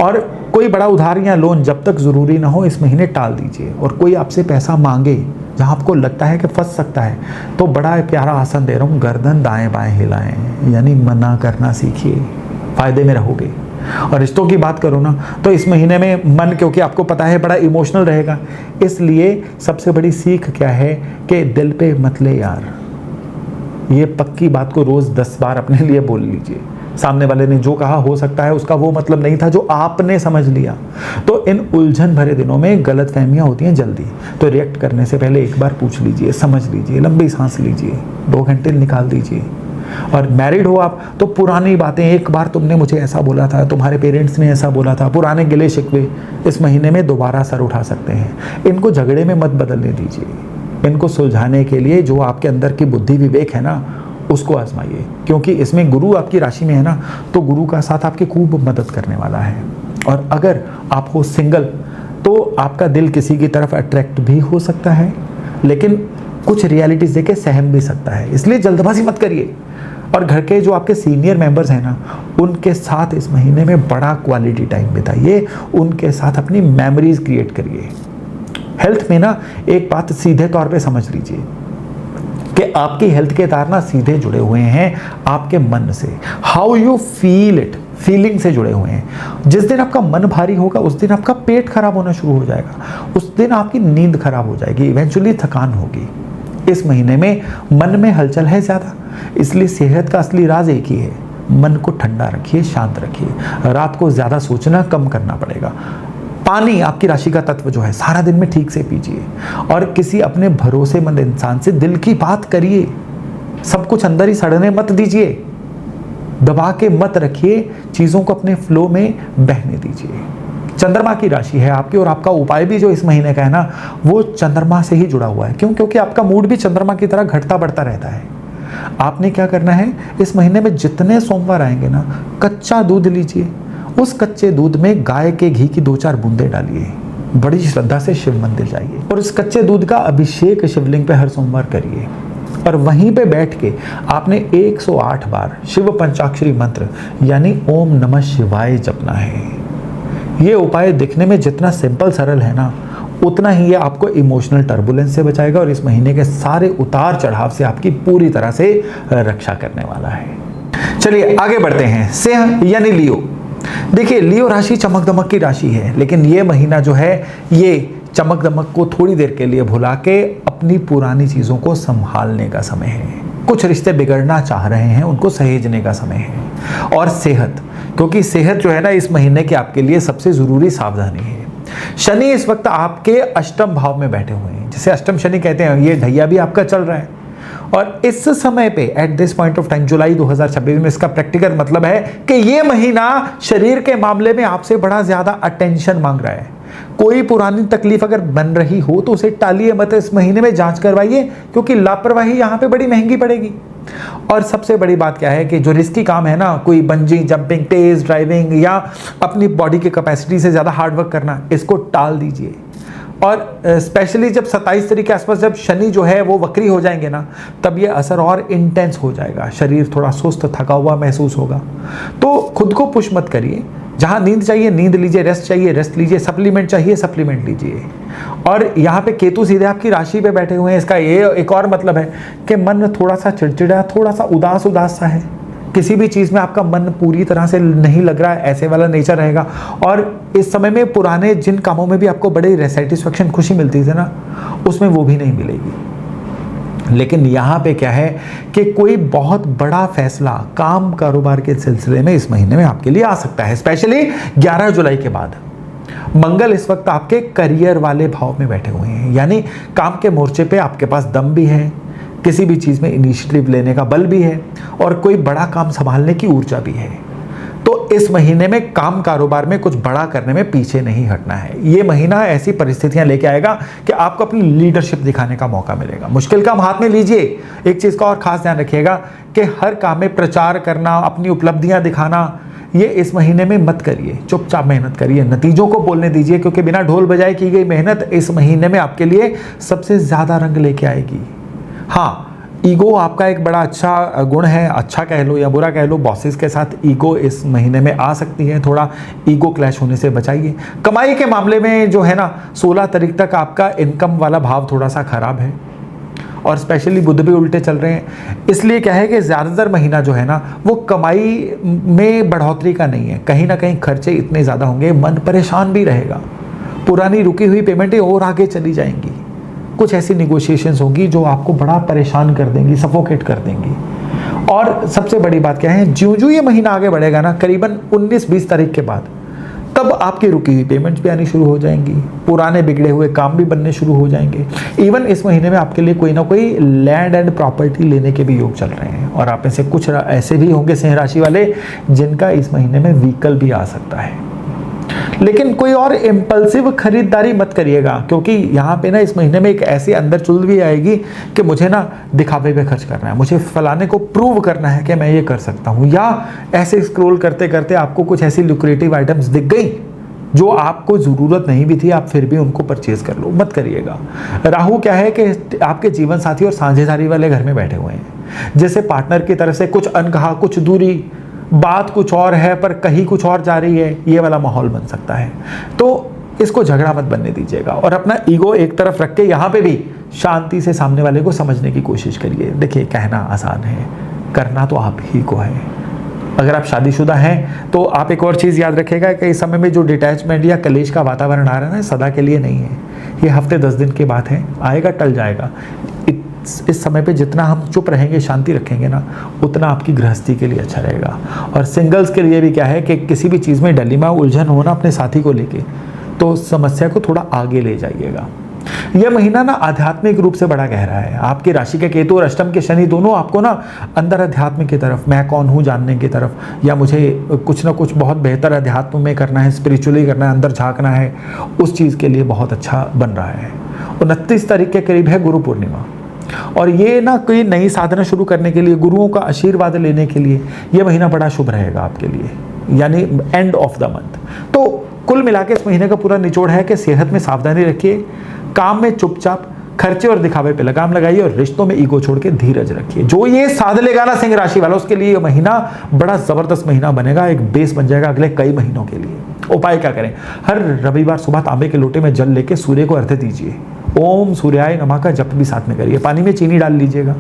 और कोई बड़ा उधार या लोन जब तक ज़रूरी ना हो इस महीने टाल दीजिए। और कोई आपसे पैसा मांगे जहाँ आपको लगता है कि फंस सकता है, तो बड़ा प्यारा आसन दे रहा हूँ, गर्दन दाएं बाएं हिलाएं, यानी मना करना सीखिए, फ़ायदे में रहोगे। और रिश्तों की बात करो ना, तो इस महीने में मन, क्योंकि आपको पता है बड़ा इमोशनल रहेगा, इसलिए सबसे बड़ी सीख क्या है कि दिल पे मत ले यार। ये पक्की बात को रोज़ 10 बार अपने लिए बोल लीजिए। सामने वाले ने जो कहा हो सकता है उसका वो मतलब नहीं था जो आपने समझ लिया। तो इन उलझन भरे दिनों में गलत फहमियाँ होती हैं जल्दी, तो रिएक्ट करने से पहले एक बार पूछ लीजिए, समझ लीजिए, लंबी सांस लीजिए, 2 घंटे निकाल दीजिए। और मैरिड हो आप तो पुरानी बातें, एक बार तुमने मुझे ऐसा बोला था, तुम्हारे पेरेंट्स ने ऐसा बोला था, पुराने गिले शिकवे इस महीने में दोबारा सर उठा सकते हैं। इनको झगड़े में मत बदलने दीजिए। इनको सुलझाने के लिए जो आपके अंदर की बुद्धि विवेक है ना, उसको आजमाइए, क्योंकि इसमें गुरु आपकी राशि में है ना, तो गुरु का साथ आपकी खूब मदद करने वाला है। और अगर आप हो सिंगल तो आपका दिल किसी की तरफ अट्रैक्ट भी हो सकता है, लेकिन कुछ रियलिटीज़ देके सहम भी सकता है, इसलिए जल्दबाजी मत करिए। और घर के जो आपके सीनियर मेंबर्स हैं ना, उनके साथ इस महीने में बड़ा क्वालिटी टाइम बिताइए, उनके साथ अपनी मेमोरीज क्रिएट करिए। हेल्थ में ना एक बात सीधे तौर पे समझ लीजिए कि आपकी हेल्थ के तार ना सीधे जुड़े हुए हैं आपके मन से। How you feel it, feeling से जुड़े हुए हैं। जिस दिन आपका मन भारी होगा उस दिन आपका पेट खराब होना शुरू हो जाएगा, उस दिन आपकी नींद खराब हो जाएगी, इवेंचुअली थकान होगी। इस महीने में मन में हलचल है ज़्यादा, इसलिए सेहत का असली राज एक ही है, मन को ठंडा रखिए, शांत रखिए। रात को ज़्यादा सोचना कम करना पड़ेगा। पानी आपकी राशि का तत्व जो है, सारा दिन में ठीक से पीजिए। और किसी अपने भरोसेमंद इंसान से दिल की बात करिए। सब कुछ अंदर ही सड़ने मत दीजिए, दबा के मत रखिए, चीज़ों को अपने फ्लो में बहने दीजिए। चंद्रमा की राशि है आपकी, और आपका उपाय भी जो इस महीने का है ना, वो चंद्रमा से ही जुड़ा हुआ है। क्यों? क्योंकि आपका मूड भी चंद्रमा की तरह घटता बढ़ता रहता है। आपने क्या करना है, इस महीने में जितने सोमवार आएंगे ना, कच्चा दूध लीजिए, उस कच्चे दूध में गाय के घी की 2-4 बूंदे डालिए, बड़ी श्रद्धा से शिव मंदिर जाइए और उस कच्चे दूध का अभिषेक शिवलिंग पे हर सोमवार करिए। और वहीं पे बैठ के आपने 108 बार शिव पंचाक्षरी मंत्र यानी ओम नमः शिवाय जपना है। ये उपाय दिखने में जितना सिंपल सरल है ना, उतना ही ये आपको इमोशनल टर्बुलेंस से बचाएगा और इस महीने के सारे उतार चढ़ाव से आपकी पूरी तरह से रक्षा करने वाला है। चलिए आगे बढ़ते हैं। सिंह यानी लियो। देखिए, लियो राशि चमक दमक की राशि है, लेकिन ये महीना जो है ये चमक दमक को थोड़ी देर के लिए भुला के अपनी पुरानी चीज़ों को संभालने का समय है। कुछ रिश्ते बिगड़ना चाह रहे हैं, उनको सहेजने का समय है। और सेहत, क्योंकि सेहत जो है ना इस महीने की आपके लिए सबसे ज़रूरी सावधानी है। शनि इस वक्त आपके अष्टम भाव में बैठे हुए हैं, जिसे अष्टम शनि कहते हैं। ये ढैया भी आपका चल रहा है और इस समय पे at this point of time जुलाई 2026 में इसका प्रैक्टिकल मतलब है कि ये महीना शरीर के मामले में आपसे बड़ा ज्यादा अटेंशन मांग रहा है। कोई पुरानी तकलीफ अगर बन रही हो तो उसे टालिए मत, इस महीने में जांच करवाइए, क्योंकि लापरवाही यहां पे बड़ी महंगी पड़ेगी। और सबसे बड़ी बात क्या है कि जो रिस्की काम है ना, कोई बंजी जंपिंग, तेज ड्राइविंग या अपनी बॉडी की कैपेसिटी से ज़्यादा हार्ड वर्क करना, इसको टाल दीजिए। और स्पेशली जब 27 तारीख के आसपास जब शनि जो है वो वक्री हो जाएंगे ना, तब ये असर और इंटेंस हो जाएगा। शरीर थोड़ा सुस्त थका हुआ महसूस होगा। तो खुद को पुश मत करिए। जहाँ नींद चाहिए नींद लीजिए, रेस्ट चाहिए रेस्ट लीजिए, सप्लीमेंट चाहिए सप्लीमेंट लीजिए। और यहाँ पे केतु सीधे आपकी राशि पे बैठे हुए हैं, इसका ये एक और मतलब है कि मन थोड़ा सा चिड़चिड़ा, थोड़ा सा उदास उदास सा है। किसी भी चीज़ में आपका मन पूरी तरह से नहीं लग रहा है, ऐसे वाला नेचर रहेगा। और इस समय में पुराने जिन कामों में भी आपको बड़े सेटिस्फेक्शन, खुशी मिलती थी ना, उसमें वो भी नहीं मिलेगी। लेकिन यहाँ पे क्या है कि कोई बहुत बड़ा फैसला काम कारोबार के सिलसिले में इस महीने में आपके लिए आ सकता है, स्पेशली 11 जुलाई के बाद। मंगल इस वक्त आपके करियर वाले भाव में बैठे हुए हैं, यानी काम के मोर्चे पे आपके पास दम भी है, किसी भी चीज़ में इनिशिएटिव लेने का बल भी है और कोई बड़ा काम संभालने की ऊर्जा भी है। तो इस महीने में काम कारोबार में कुछ बड़ा करने में पीछे नहीं हटना है। ये महीना ऐसी परिस्थितियां लेके आएगा कि आपको अपनी लीडरशिप दिखाने का मौका मिलेगा। मुश्किल काम हाथ में लीजिए। एक चीज़ का और खास ध्यान रखिएगा कि हर काम में प्रचार करना, अपनी उपलब्धियां दिखाना, ये इस महीने में मत करिए। चुपचाप मेहनत करिए, नतीजों को बोलने दीजिए, क्योंकि बिना ढोल बजाए की गई मेहनत इस महीने में आपके लिए सबसे ज़्यादा रंग लेके आएगी। हाँ, ईगो आपका एक बड़ा अच्छा गुण है, अच्छा कह लो या बुरा कह लो, बॉसेस के साथ ईगो इस महीने में आ सकती है। थोड़ा ईगो क्लैश होने से बचाइए। कमाई के मामले में जो है ना 16 तारीख तक आपका इनकम वाला भाव थोड़ा सा खराब है और स्पेशली बुध भी उल्टे चल रहे हैं। इसलिए क्या है कि ज़्यादातर महीना जो है ना वो कमाई में बढ़ोतरी का नहीं है। कहीं ना कहीं खर्चे इतने ज़्यादा होंगे, मन परेशान भी रहेगा। पुरानी रुकी हुई पेमेंटें और आगे चली जाएंगी। कुछ ऐसी निगोशिएशंस होंगी जो आपको बड़ा परेशान कर देंगी, सफोकेट कर देंगी। और सबसे बड़ी बात क्या है, ज्यों-ज्यों ये महीना आगे बढ़ेगा ना, करीबन 19-20 तारीख के बाद, तब आपकी रुकी हुई पेमेंट्स भी आनी शुरू हो जाएंगी, पुराने बिगड़े हुए काम भी बनने शुरू हो जाएंगे। इवन इस महीने में आपके लिए कोई ना कोई लैंड एंड प्रॉपर्टी लेने के भी योग चल रहे हैं। और आप में से कुछ ऐसे भी होंगे सिंह राशि वाले जिनका इस महीने में व्हीकल भी आ सकता है। लेकिन कोई और इम्पल्सिव खरीदारी मत करिएगा, क्योंकि यहाँ पे ना इस महीने में एक ऐसी अंदर चुल भी आएगी कि मुझे ना दिखावे पे खर्च करना है, मुझे फलाने को प्रूव करना है कि मैं ये कर सकता हूँ। या ऐसे स्क्रॉल करते करते आपको कुछ ऐसी लुक्रेटिव आइटम्स दिख गई जो आपको ज़रूरत नहीं भी थी, आप फिर भी उनको परचेज कर लो, मत करिएगा। राहु क्या है कि आपके जीवन साथी और साझेदारी वाले घर में बैठे हुए हैं, जैसे पार्टनर की तरफ से कुछ अनकहा, कुछ दूरी, बात कुछ और है पर कहीं कुछ और जा रही है, ये वाला माहौल बन सकता है। तो इसको झगड़ा मत बनने दीजिएगा और अपना ईगो एक तरफ रख के यहाँ पे भी शांति से सामने वाले को समझने की कोशिश करिए। देखिए, कहना आसान है, करना तो आप ही को है। अगर आप शादीशुदा हैं तो आप एक और चीज़ याद रखिएगा कि इस समय में जो डिटैचमेंट या कलेश का वातावरण आ रहा है ना, सदा के लिए नहीं है। ये हफ्ते 10 दिन की बात है, आएगा टल जाएगा। इस समय पे जितना हम चुप रहेंगे, शांति रखेंगे ना, उतना आपकी गृहस्थी के लिए अच्छा रहेगा। और सिंगल्स के लिए भी क्या है कि किसी भी चीज़ में डलीमा उलझन हो ना अपने साथी को लेके, तो समस्या को थोड़ा आगे ले जाइएगा। यह महीना ना आध्यात्मिक रूप से बड़ा गहरा है। आपकी राशि के केतु और अष्टम के शनि दोनों आपको ना अंदर अध्यात्म की तरफ, मैं कौन हूँ जानने की तरफ, या मुझे कुछ ना कुछ बहुत बेहतर अध्यात्म में करना है, स्पिरिचुअली करना है, अंदर झांकना है, उस चीज़ के लिए बहुत अच्छा बन रहा है। 29 तारीख के करीब है गुरु पूर्णिमा, और ये ना कोई नई साधना शुरू करने के लिए, गुरुओं का आशीर्वाद लेने के लिए ये महीना बड़ा शुभ रहेगा आपके लिए, यानी एंड ऑफ द मंथ। तो कुल मिला के इस महीने का पूरा निचोड़ है कि सेहत में सावधानी रखिए, काम में चुपचाप, खर्चे और दिखावे पे लगाम लगाइए और रिश्तों में ईगो छोड़ के धीरज रखिए। जो ये साध लेगा ना सिंह राशि वाला, उसके लिए ये महीना बड़ा जबरदस्त महीना बनेगा, एक बेस बन जाएगा अगले कई महीनों के लिए। उपाय क्या करें? हर रविवार सुबह तांबे के लोटे में जल लेके सूर्य को अर्घ्य दीजिए। ओम सूर्याय नमः का जप भी साथ में करिए। पानी में चीनी डाल लीजिएगा।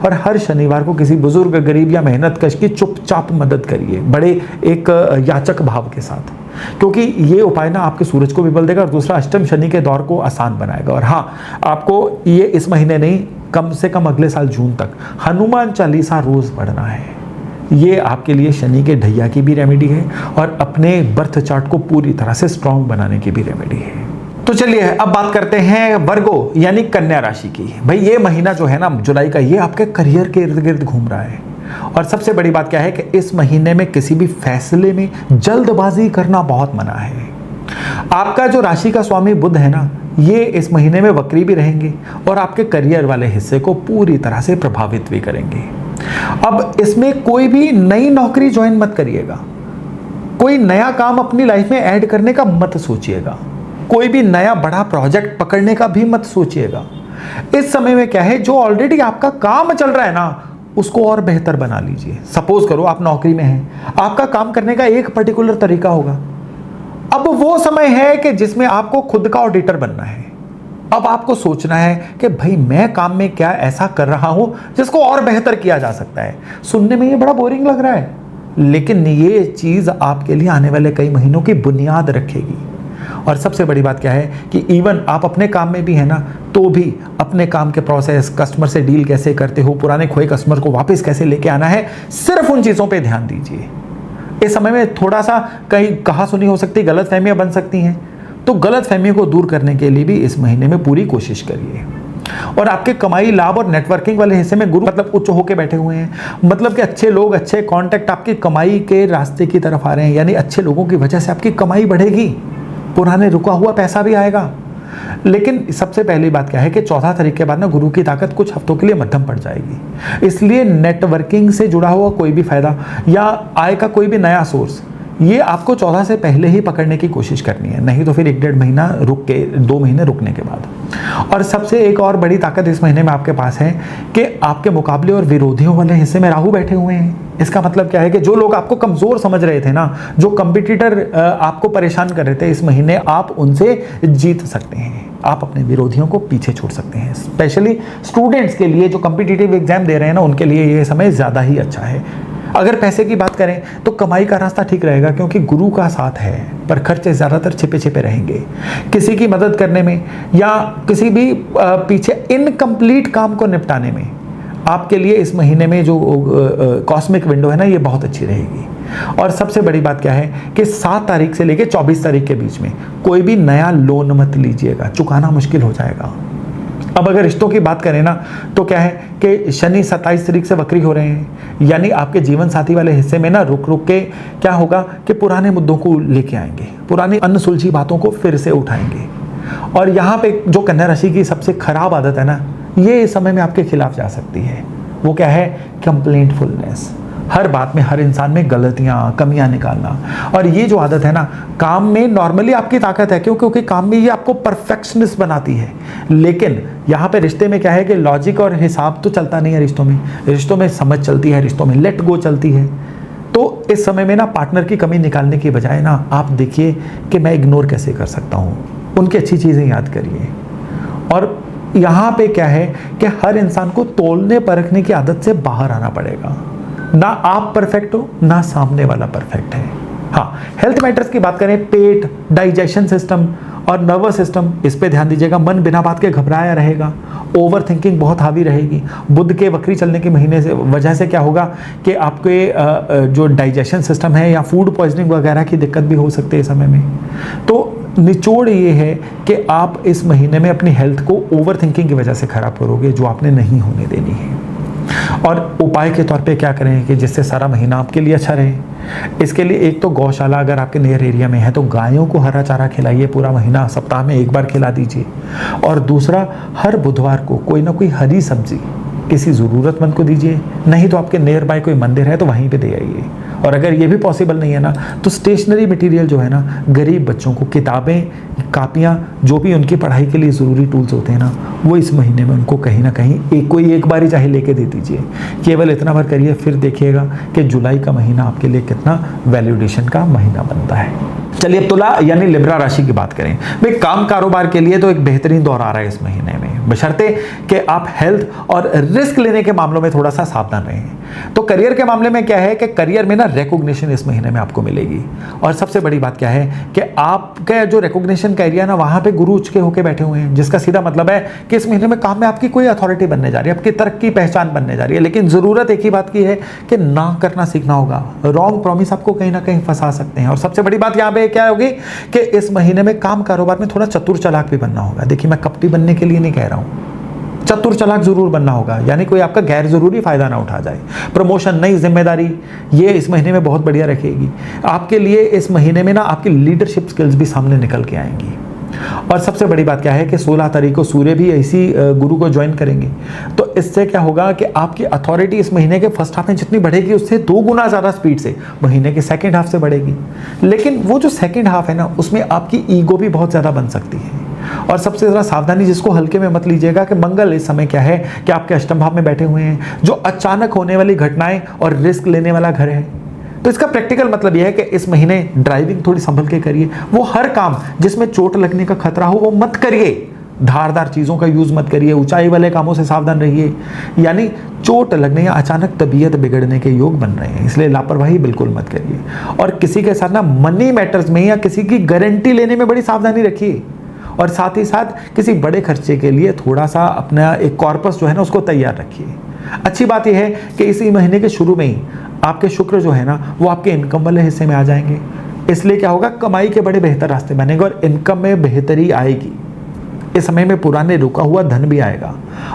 और हर शनिवार को किसी बुजुर्ग, गरीब या मेहनत कश की चुपचाप मदद करिए, बड़े एक याचक भाव के साथ, क्योंकि ये उपाय ना आपके सूरज को भी बल देगा और दूसरा अष्टम शनि के दौर को आसान बनाएगा। और हाँ, आपको ये इस महीने नहीं, कम से कम अगले साल जून तक हनुमान चालीसा रोज पढ़ना है। ये आपके लिए शनि के ढैया की भी रेमेडी है और अपने बर्थ चार्ट को पूरी तरह से स्ट्रांग बनाने की भी रेमेडी है। तो चलिए अब बात करते हैं वर्गो यानी कन्या राशि की। भाई ये महीना जो है ना जुलाई का, ये आपके करियर के इर्द गिर्द घूम रहा है। और सबसे बड़ी बात क्या है कि इस महीने में किसी भी फैसले में जल्दबाजी करना बहुत मना है। आपका जो राशि का स्वामी बुध है ना, ये इस महीने में वक्री भी रहेंगे और आपके करियर वाले हिस्से को पूरी तरह से प्रभावित भी करेंगे। अब इसमें कोई भी नई नौकरी ज्वाइन मत करिएगा, कोई नया काम अपनी लाइफ में ऐड करने का मत सोचिएगा, कोई भी नया बड़ा प्रोजेक्ट पकड़ने का भी मत सोचिएगा। इस समय में क्या है, जो ऑलरेडी आपका काम चल रहा है ना, उसको और बेहतर बना लीजिए। सपोज करो आप नौकरी में हैं, आपका काम करने का एक पर्टिकुलर तरीका होगा। अब वो समय है कि जिसमें आपको खुद का ऑडिटर बनना है। अब आपको सोचना है कि भाई मैं काम में क्या ऐसा कर रहा हूं जिसको और बेहतर किया जा सकता है। सुनने में ये बड़ा बोरिंग लग रहा है, लेकिन ये चीज आपके लिए आने वाले कई महीनों की बुनियाद रखेगी। और सबसे बड़ी बात क्या है कि इवन आप अपने काम में भी है ना, तो भी अपने काम के प्रोसेस, कस्टमर से डील कैसे करते हो, पुराने खोए कस्टमर को वापस कैसे लेके आना है, सिर्फ उन चीज़ों पे ध्यान दीजिए। इस समय में थोड़ा सा कहीं कहा सुनी हो सकती, गलत फहमियाँ बन सकती हैं, तो गलत फहमियों को दूर करने के लिए भी इस महीने में पूरी कोशिश करिए। और आपके कमाई, लाभ और नेटवर्किंग वाले हिस्से में गुरु मतलब उच्च होके बैठे हुए हैं, मतलब कि अच्छे लोग, अच्छे कॉन्टैक्ट आपकी कमाई के रास्ते की तरफ आ रहे हैं, यानी अच्छे लोगों की वजह से आपकी कमाई बढ़ेगी, पुराने रुका हुआ पैसा भी आएगा। लेकिन सबसे पहली बात क्या है कि 14 तारीख के बाद ना गुरु की ताकत कुछ हफ्तों के लिए मध्यम पड़ जाएगी। इसलिए नेटवर्किंग से जुड़ा हुआ कोई भी फायदा या आय का कोई भी नया सोर्स, ये आपको 14 से पहले ही पकड़ने की कोशिश करनी है, नहीं तो फिर 1-1.5 महीना रुक के, 2 महीने रुकने के बाद। और सबसे एक और बड़ी ताकत इस महीने में आपके पास है कि आपके मुकाबले और विरोधियों वाले हिस्से में राहु बैठे हुए हैं। इसका मतलब क्या है कि जो लोग आपको कमजोर समझ रहे थे ना, जो कंपिटिटर आपको परेशान कर रहे थे, इस महीने आप उनसे जीत सकते हैं। आप अपने विरोधियों को पीछे छोड़ सकते हैं। स्पेशली स्टूडेंट्स के लिए जो कॉम्पिटिटिव एग्जाम दे रहे हैं ना, उनके लिए ये समय ज़्यादा ही अच्छा है। अगर पैसे की बात करें तो कमाई का रास्ता ठीक रहेगा, क्योंकि गुरु का साथ है, पर खर्चे ज़्यादातर छिपे छिपे रहेंगे। किसी की मदद करने में या किसी भी पीछे इनकम्प्लीट काम को निपटाने में आपके लिए इस महीने में जो कॉस्मिक विंडो है ना, ये बहुत अच्छी रहेगी। और सबसे बड़ी बात क्या है कि 7 तारीख से लेकर 24 तारीख के बीच में कोई भी नया लोन मत लीजिएगा, चुकाना मुश्किल हो जाएगा। अब अगर रिश्तों की बात करें ना, तो क्या है कि शनि 27 तारीख से वक्री हो रहे हैं, यानी आपके जीवन साथी वाले हिस्से में ना रुक रुक के क्या होगा कि पुराने मुद्दों को लेके आएंगे, पुरानी अनसुलझी बातों को फिर से उठाएंगे। और यहाँ पे जो कन्या राशि की सबसे खराब आदत है ना, ये इस समय में आपके खिलाफ जा सकती है। वो क्या है? कंप्लेंटफुलनेस। हर बात में, हर इंसान में गलतियाँ, कमियाँ निकालना। और ये जो आदत है ना, काम में नॉर्मली आपकी ताकत है, क्यों? क्योंकि काम में ये आपको परफेक्शनिस्ट बनाती है। लेकिन यहाँ पे रिश्ते में क्या है कि लॉजिक और हिसाब तो चलता नहीं है रिश्तों में समझ चलती है, रिश्तों में लेट गो चलती है। तो इस समय में ना पार्टनर की कमी निकालने की बजाय ना आप देखिए कि मैं इग्नोर कैसे कर सकता हूँ, उनकी अच्छी चीज़ें याद करिए। और यहाँ पे क्या है कि हर इंसान को तोलने परखने की आदत से बाहर आना पड़ेगा। ना आप परफेक्ट हो, ना सामने वाला परफेक्ट है। हाँ, हेल्थ मैटर्स की बात करें, पेट, डाइजेशन सिस्टम और नर्वस सिस्टम, इस पे ध्यान दीजिएगा। मन बिना बात के घबराया रहेगा, ओवर थिंकिंग बहुत हावी रहेगी। बुध के वक्री चलने के महीने से वजह से क्या होगा कि आपके जो डाइजेशन सिस्टम है या फूड पॉइजनिंग वगैरह की दिक्कत भी हो सकती है इस समय में। तो निचोड़ ये है कि आप इस महीने में अपनी हेल्थ को ओवर थिंकिंग की वजह से खराब करोगे, जो आपने नहीं होने देनी है। और उपाय के तौर पे क्या करें कि जिससे सारा महीना आपके लिए अच्छा रहे? इसके लिए एक तो गौशाला अगर आपके नियर एरिया में है तो गायों को हरा चारा खिलाइए, पूरा महीना, सप्ताह में 1 बार खिला दीजिए। और दूसरा, हर बुधवार को कोई ना कोई हरी सब्जी किसी ज़रूरतमंद को दीजिए, नहीं तो आपके नियर बाय कोई मंदिर है तो वहीं पे दे आइए। और अगर ये भी पॉसिबल नहीं है ना, तो स्टेशनरी मटेरियल जो है ना, गरीब बच्चों को किताबें, कापियाँ, जो भी उनकी पढ़ाई के लिए ज़रूरी टूल्स होते हैं ना, वो इस महीने में उनको कहीं ना कहीं कोई एक बार ही चाहे लेके दे दीजिए। केवल इतना भर करिए, फिर देखिएगा कि जुलाई का महीना आपके लिए कितना वैल्यूडेशन का महीना बनता है। चलिए अब तुला यानी लिब्रा राशि की बात करें। भाई काम कारोबार के लिए तो एक बेहतरीन दौर आ रहा है इस महीने में, बशर्ते कि आप हेल्थ और रिस्क लेने के मामलों में थोड़ा सा सावधान रहें। तो करियर के मामले में क्या है कि करियर में ना रिकॉग्निशन इस महीने में आपको मिलेगी। और सबसे बड़ी बात क्या है कि आपका जो रिकॉग्निशन का एरिया ना, वहां पे गुरु उच के होके बैठे हुए हैं, जिसका सीधा मतलब है कि इस महीने में काम में आपकी कोई अथॉरिटी बनने जा रही है, आपकी तरक्की पहचान बनने जा रही है। लेकिन जरूरत एक ही बात की है कि ना करना सीखना होगा। रॉन्ग प्रॉमिस आपको कहीं ना कहीं फंसा सकते हैं। और सबसे बड़ी बात यहाँ पे क्या होगी कि इस महीने में काम कारोबार में थोड़ा चतुर चालाक भी बनना होगा। देखिए मैं कपटी बनने के लिए नहीं कह रहा हूं, चतुर चालाक जरूर बनना होगा, यानी कोई आपका गैर जरूरी फायदा ना उठा जाए। प्रमोशन, नई जिम्मेदारी, ये इस महीने में बहुत बढ़िया रखेगी आपके लिए। इस महीने में ना आपकी लीडरशिप स्किल्स भी सामने निकल के आएंगी। और सबसे बड़ी बात क्या है कि 16 तारीख को सूर्य भी इसी गुरु को ज्वाइन करेंगे। तो इससे क्या होगा कि आपकी अथॉरिटी इस महीने के फर्स्ट हाफ में जितनी बढ़ेगी, उससे 2 गुना ज़्यादा स्पीड से महीने के सेकंड हाफ से बढ़ेगी। लेकिन वो जो सेकंड हाफ है ना, उसमें आपकी ईगो भी बहुत ज़्यादा बन सकती है। और सबसे ज़्यादा सावधानी, जिसको हल्के में मत लीजिएगा कि मंगल इस समय क्या है कि आपके अष्टम भाव में बैठे हुए हैं, जो अचानक होने वाली घटनाएं और रिस्क लेने वाला घर है। तो इसका प्रैक्टिकल मतलब यह है कि इस महीने ड्राइविंग थोड़ी संभल के करिए। वो हर काम जिसमें चोट लगने का खतरा हो वो मत करिए। धारदार चीज़ों का यूज़ मत करिए। ऊंचाई वाले कामों से सावधान रहिए, यानी चोट लगने या अचानक तबीयत बिगड़ने के योग बन रहे हैं, इसलिए लापरवाही बिल्कुल मत करिए। और किसी के साथ ना मनी मैटर्स में या किसी की गारंटी लेने में बड़ी सावधानी रखिए। और साथ ही साथ किसी बड़े खर्चे के लिए थोड़ा सा अपना एक कॉर्पस जो है ना, उसको तैयार रखिए। अच्छी बात यह है कि इसी महीने के शुरू में ही आपके शुक्र जो है ना, वो आपके इनकम वाले हिस्से में आ जाएंगे। इसलिए क्या होगा, कमाई के बड़े बेहतर रास्ते बनेंगे और इनकम में बेहतरी आएगी। इस समय में पुराने रुका हुआ धन भी आएगा।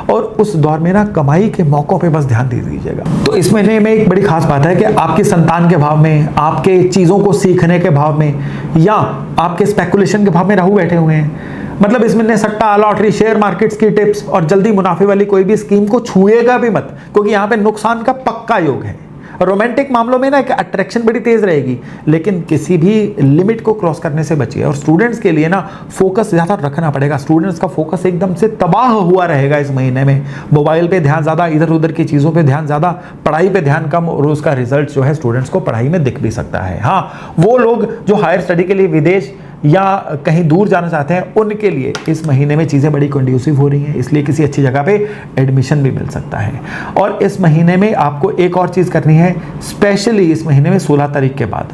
और उस दौर में ना कमाई के मौकों पे बस ध्यान दे दीजिएगा। तो इस महीने में एक बड़ी खास बात है कि आपके संतान के भाव में, आपके चीज़ों को सीखने के भाव में, या आपके स्पेकुलेशन के भाव में राहु बैठे हुए हैं। मतलब इस महीने सट्टा, लॉटरी, शेयर मार्केट्स की टिप्स और जल्दी मुनाफे वाली कोई भी स्कीम को छुएगा भी मत, क्योंकि यहाँ पे नुकसान का पक्का योग है। रोमांटिक मामलों में ना एक अट्रैक्शन बड़ी तेज रहेगी, लेकिन किसी भी लिमिट को क्रॉस करने से बचिए। और स्टूडेंट्स के लिए ना फोकस ज़्यादा रखना पड़ेगा। स्टूडेंट्स का फोकस एकदम से तबाह हुआ रहेगा इस महीने में। मोबाइल पे ध्यान ज़्यादा, इधर उधर की चीज़ों पे ध्यान ज़्यादा, पढ़ाई पे ध्यान कम, और उसका रिजल्ट जो है स्टूडेंट्स को पढ़ाई में दिख भी सकता है। हाँ, वो लोग जो हायर स्टडी के लिए विदेश या कहीं दूर जाना चाहते हैं, उनके लिए इस महीने में चीज़ें बड़ी कंड्यूसिव हो रही हैं, इसलिए किसी अच्छी जगह पे एडमिशन भी मिल सकता है। और इस महीने में आपको एक और चीज़ करनी है, स्पेशली इस महीने में 16 तारीख के बाद,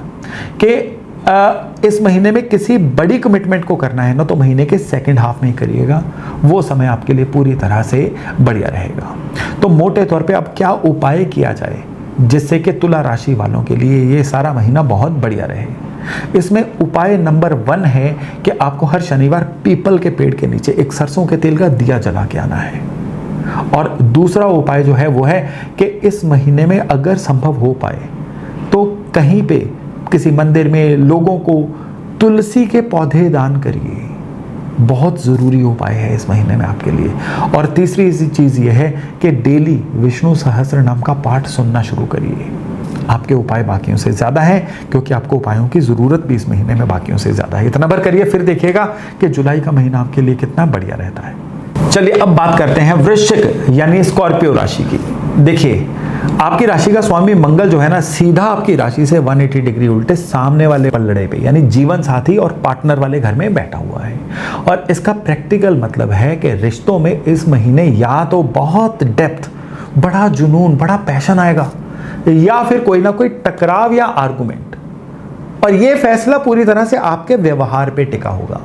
कि इस महीने में किसी बड़ी कमिटमेंट को करना है ना, तो महीने के सेकंड हाफ में ही करिएगा। वो समय आपके लिए पूरी तरह से बढ़िया रहेगा। तो मोटे तौर पे अब क्या उपाय किया जाए जिससे कि तुला राशि वालों के लिए ये सारा महीना बहुत बढ़िया रहे। इसमें उपाय नंबर 1 है कि आपको हर शनिवार पीपल के पेड़ के नीचे एक सरसों के तेल का दिया जला के आना है। और दूसरा उपाय जो है वो है कि इस महीने में अगर संभव हो पाए तो कहीं पे किसी मंदिर में लोगों को तुलसी के पौधे दान करिए। बहुत ज़रूरी उपाय है इस महीने में आपके लिए। और तीसरी चीज़ ये है कि डेली विष्णु सहस्त्र नाम का पाठ सुनना शुरू करिए। आपके उपाय बाकियों से ज़्यादा है, क्योंकि आपको उपायों की ज़रूरत भी इस महीने में बाकियों से ज़्यादा है। इतना भर करिए, फिर देखिएगा कि जुलाई का महीना आपके लिए कितना बढ़िया रहता है। चलिए अब बात करते हैं वृश्चिक यानी स्कॉर्पियो राशि की। देखिए, आपकी राशि का स्वामी मंगल जो है ना, सीधा आपकी राशि से 180 डिग्री उल्टे सामने वाले पल्लड़े पे, यानी जीवन साथी और पार्टनर वाले घर में बैठा हुआ है। और इसका प्रैक्टिकल मतलब है कि रिश्तों में इस महीने या तो बहुत डेप्थ, बड़ा जुनून, बड़ा पैशन आएगा, या फिर कोई ना कोई टकराव या आर्गुमेंट। और ये फैसला पूरी तरह से आपके व्यवहार पे टिका होगा।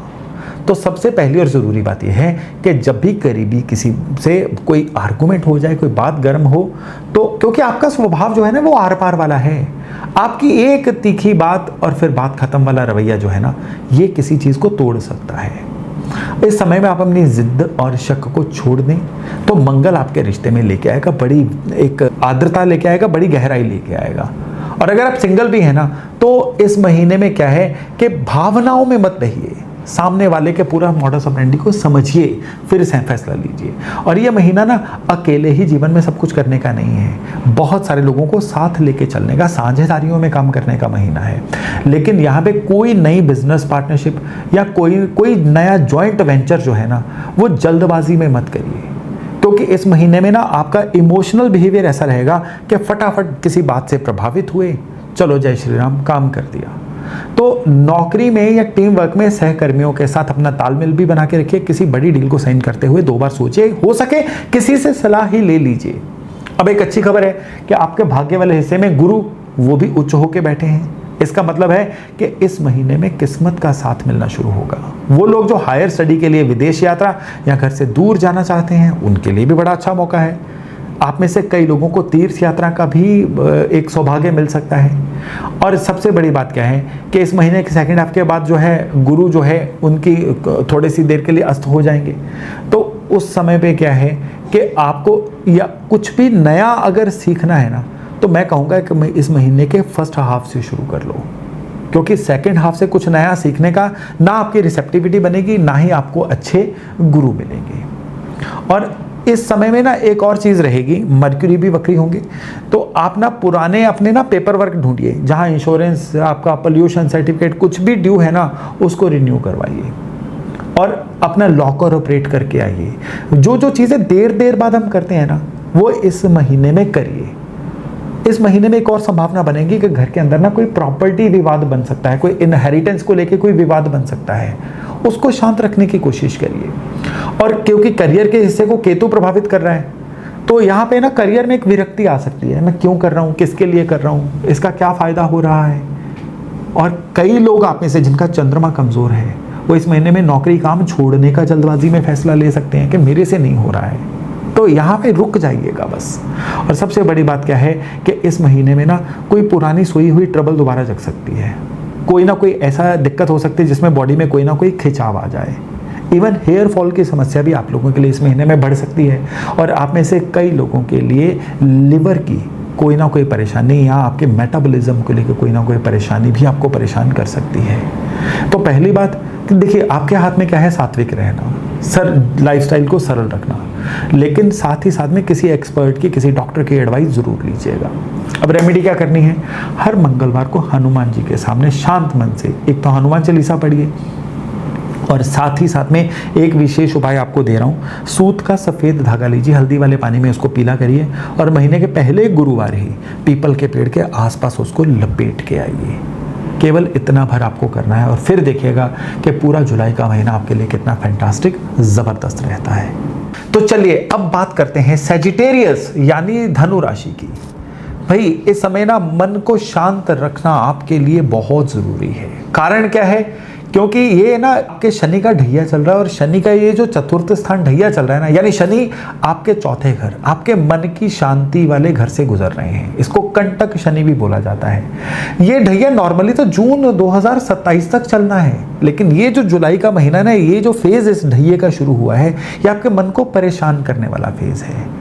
तो सबसे पहली और ज़रूरी बात यह है कि जब भी करीबी किसी से कोई आर्गुमेंट हो जाए, कोई बात गर्म हो, तो क्योंकि आपका स्वभाव जो है ना वो आर पार वाला है, आपकी एक तीखी बात और फिर बात खत्म वाला रवैया जो है ना, ये किसी चीज़ को तोड़ सकता है। इस समय में आप अपनी जिद और शक को छोड़ दें तो मंगल आपके रिश्ते में लेके आएगा, बड़ी एक आर्द्रता लेके आएगा, बड़ी गहराई लेके आएगा। और अगर आप सिंगल भी हैं ना, तो इस महीने में क्या है कि भावनाओं में मत रहिए, सामने वाले के पूरा मॉडस ऑपरेंडी को समझिए, फिर से फैसला लीजिए। और ये महीना ना अकेले ही जीवन में सब कुछ करने का नहीं है, बहुत सारे लोगों को साथ लेके चलने का, साझेदारियों में काम करने का महीना है। लेकिन यहाँ पे कोई नई बिजनेस पार्टनरशिप या कोई नया जॉइंट वेंचर जो है ना, वो जल्दबाजी में मत करिए, क्योंकि इस महीने में ना आपका इमोशनल बिहेवियर ऐसा रहेगा कि फटाफट किसी बात से प्रभावित हुए, चलो जय श्री राम, काम कर दिया। तो नौकरी में या टीम वर्क में सहकर्मियों के साथ अपना तालमेल भी बना के रखिए। किसी बड़ी डील को साइन करते हुए 2 बार सोचिए, हो सके किसी से सलाह ही ले लीजिए। अब एक अच्छी खबर है कि आपके भाग्य वाले हिस्से में गुरु वो भी उच्च होके बैठे हैं। इसका मतलब है कि इस महीने में किस्मत का साथ मिलना शुरू होगा। वो लोग जो हायर स्टडी के लिए विदेश यात्रा या घर से दूर जाना चाहते हैं, उनके लिए भी बड़ा अच्छा मौका है। आप में से कई लोगों को तीर्थ यात्रा का भी एक सौभाग्य मिल सकता है। और सबसे बड़ी बात क्या है कि इस महीने के सेकंड हाफ के बाद जो है गुरु जो है उनकी थोड़ी सी देर के लिए अस्त हो जाएंगे। तो उस समय पे क्या है कि आपको या कुछ भी नया अगर सीखना है ना, तो मैं कहूँगा कि इस महीने के फर्स्ट हाफ से शुरू कर लो, क्योंकि सेकंड हाफ से कुछ नया सीखने का ना आपकी रिसेप्टिविटी बनेगी, ना ही आपको अच्छे गुरु मिलेंगे। और इस समय में ना एक और चीज़ रहेगी, मर्क्यूरी भी वक्री होंगे, तो आप ना पुराने अपने ना पेपर वर्क ढूंढिए, जहाँ इंश्योरेंस, आपका पोल्यूशन सर्टिफिकेट कुछ भी ड्यू है ना, उसको रिन्यू करवाइए और अपना लॉकर ऑपरेट करके आइए। जो चीज़ें देर बाद हम करते हैं ना, वो इस महीने में करिए। इस महीने में एक और संभावना बनेगी कि घर के अंदर ना कोई प्रॉपर्टी विवाद बन सकता है, कोई इनहेरिटेंस को लेके कोई विवाद बन सकता है, उसको शांत रखने की कोशिश करिए। और क्योंकि करियर के हिस्से को केतु प्रभावित कर रहा है, तो यहाँ पे ना करियर में एक विरक्ति आ सकती है, मैं क्यों कर रहा हूँ, किसके लिए कर रहा हूँ, इसका क्या फायदा हो रहा है। और कई लोग आप में से जिनका चंद्रमा कमजोर है, वो इस महीने में नौकरी काम छोड़ने का जल्दबाजी में फैसला ले सकते हैं कि मेरे से नहीं हो रहा है। तो यहाँ पे रुक जाइएगा बस। और सबसे बड़ी बात क्या है कि इस महीने में ना कोई पुरानी सोई हुई ट्रबल दोबारा जग सकती है, कोई ना कोई ऐसा दिक्कत हो सकती है जिसमें बॉडी में कोई ना कोई खिंचाव आ जाए। इवन हेयर फॉल की समस्या भी आप लोगों के लिए इस महीने में बढ़ सकती है। और आप में से कई लोगों के लिए लिवर की कोई ना कोई परेशानी या आपके मेटाबॉलिज्म को लेकर कोई ना कोई परेशानी भी आपको परेशान कर सकती है। तो पहली बात कि देखिए, आपके हाथ में क्या है, सात्विक रहना, लाइफस्टाइल को सरल रखना, लेकिन साथ ही साथ में किसी एक्सपर्ट की, किसी डॉक्टर की एडवाइस जरूर लीजिएगा। अब रेमेडी क्या करनी है, हर मंगलवार को हनुमान जी के सामने शांत मन से एक तो हनुमान चालीसा पढ़िए, और साथ ही साथ में एक विशेष उपाय आपको दे रहा हूँ, सूत का सफ़ेद धागा लीजिए, हल्दी वाले पानी में उसको पीला करिए और महीने के पहले गुरुवार ही पीपल के पेड़ के आसपास उसको लपेट के आइए। केवल इतना भर आपको करना है और फिर देखिएगा कि पूरा जुलाई का महीना आपके लिए कितना फैंटास्टिक, ज़बरदस्त रहता है। तो चलिए अब बात करते हैं सेजिटेरियस यानी धनु राशि की। भाई इस समय ना मन को शांत रखना आपके लिए बहुत ज़रूरी है। कारण क्या है, क्योंकि ये ना आपके शनि का ढैया चल रहा है, और शनि का ये जो चतुर्थ स्थान ढैया चल रहा है ना, यानी शनि आपके चौथे घर, आपके मन की शांति वाले घर से गुजर रहे हैं। इसको कंटक शनि भी बोला जाता है। ये ढैया नॉर्मली तो जून 2027 तक चलना है, लेकिन ये जो जुलाई का महीना ना, ये जो फेज इस ढैये का शुरू हुआ है, ये आपके मन को परेशान करने वाला फेज है।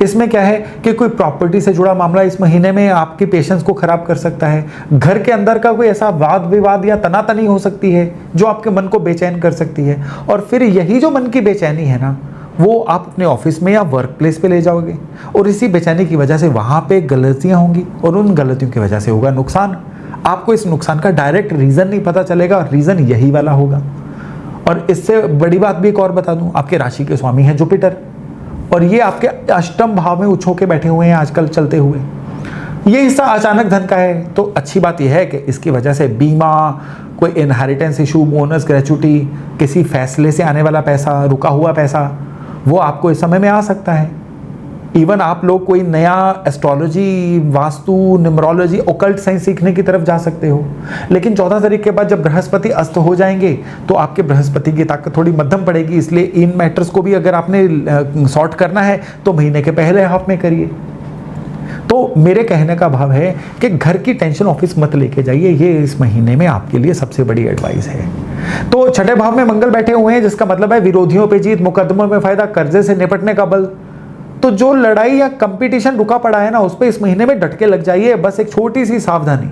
इसमें क्या है कि कोई प्रॉपर्टी से जुड़ा मामला इस महीने में आपकी पेशेंस को खराब कर सकता है। घर के अंदर का कोई ऐसा वाद विवाद या तनातनी हो सकती है जो आपके मन को बेचैन कर सकती है, और फिर यही जो मन की बेचैनी है ना, वो आप अपने ऑफिस में या वर्क प्लेस पे ले जाओगे, और इसी बेचैनी की वजह से वहाँ पे गलतियाँ होंगी, और उन गलतियों की वजह से होगा नुकसान। आपको इस नुकसान का डायरेक्ट रीज़न नहीं पता चलेगा, और रीज़न यही वाला होगा। और इससे बड़ी बात भी एक और बता दूँ, आपके राशि के स्वामी हैं जुपिटर, और ये आपके अष्टम भाव में उच्च होके बैठे हुए हैं आजकल चलते हुए। ये हिस्सा अचानक धन का है, तो अच्छी बात यह है कि इसकी वजह से बीमा, कोई इनहेरिटेंस इशू, बोनस, ग्रेचुटी, किसी फैसले से आने वाला पैसा, रुका हुआ पैसा, वो आपको इस समय में आ सकता है। इवन आप लोग कोई नया astrology, vastu, numerology, occult science सीखने की तरफ जा सकते हो। लेकिन 14 तारीख के बाद जब बृहस्पति अस्त हो जाएंगे, तो आपके बृहस्पति की ताकत थोड़ी मध्यम पड़ेगी, इसलिए इन मैटर्स को भी अगर आपने सॉर्ट करना है तो महीने के पहले हाफ में करिए। तो मेरे कहने का भाव है कि घर की टेंशन ऑफिस मत लेके जाइए, ये इस महीने में आपके लिए सबसे बड़ी एडवाइस है। तो छठे भाव में मंगल बैठे हुए हैं, जिसका मतलब है विरोधियों पे जीत, मुकदमों में फायदा, कर्जे से निपटने का बल। तो जो लड़ाई या कंपटीशन रुका पड़ा है ना, उस पर इस महीने में डट के लग जाइए। बस एक छोटी सी सावधानी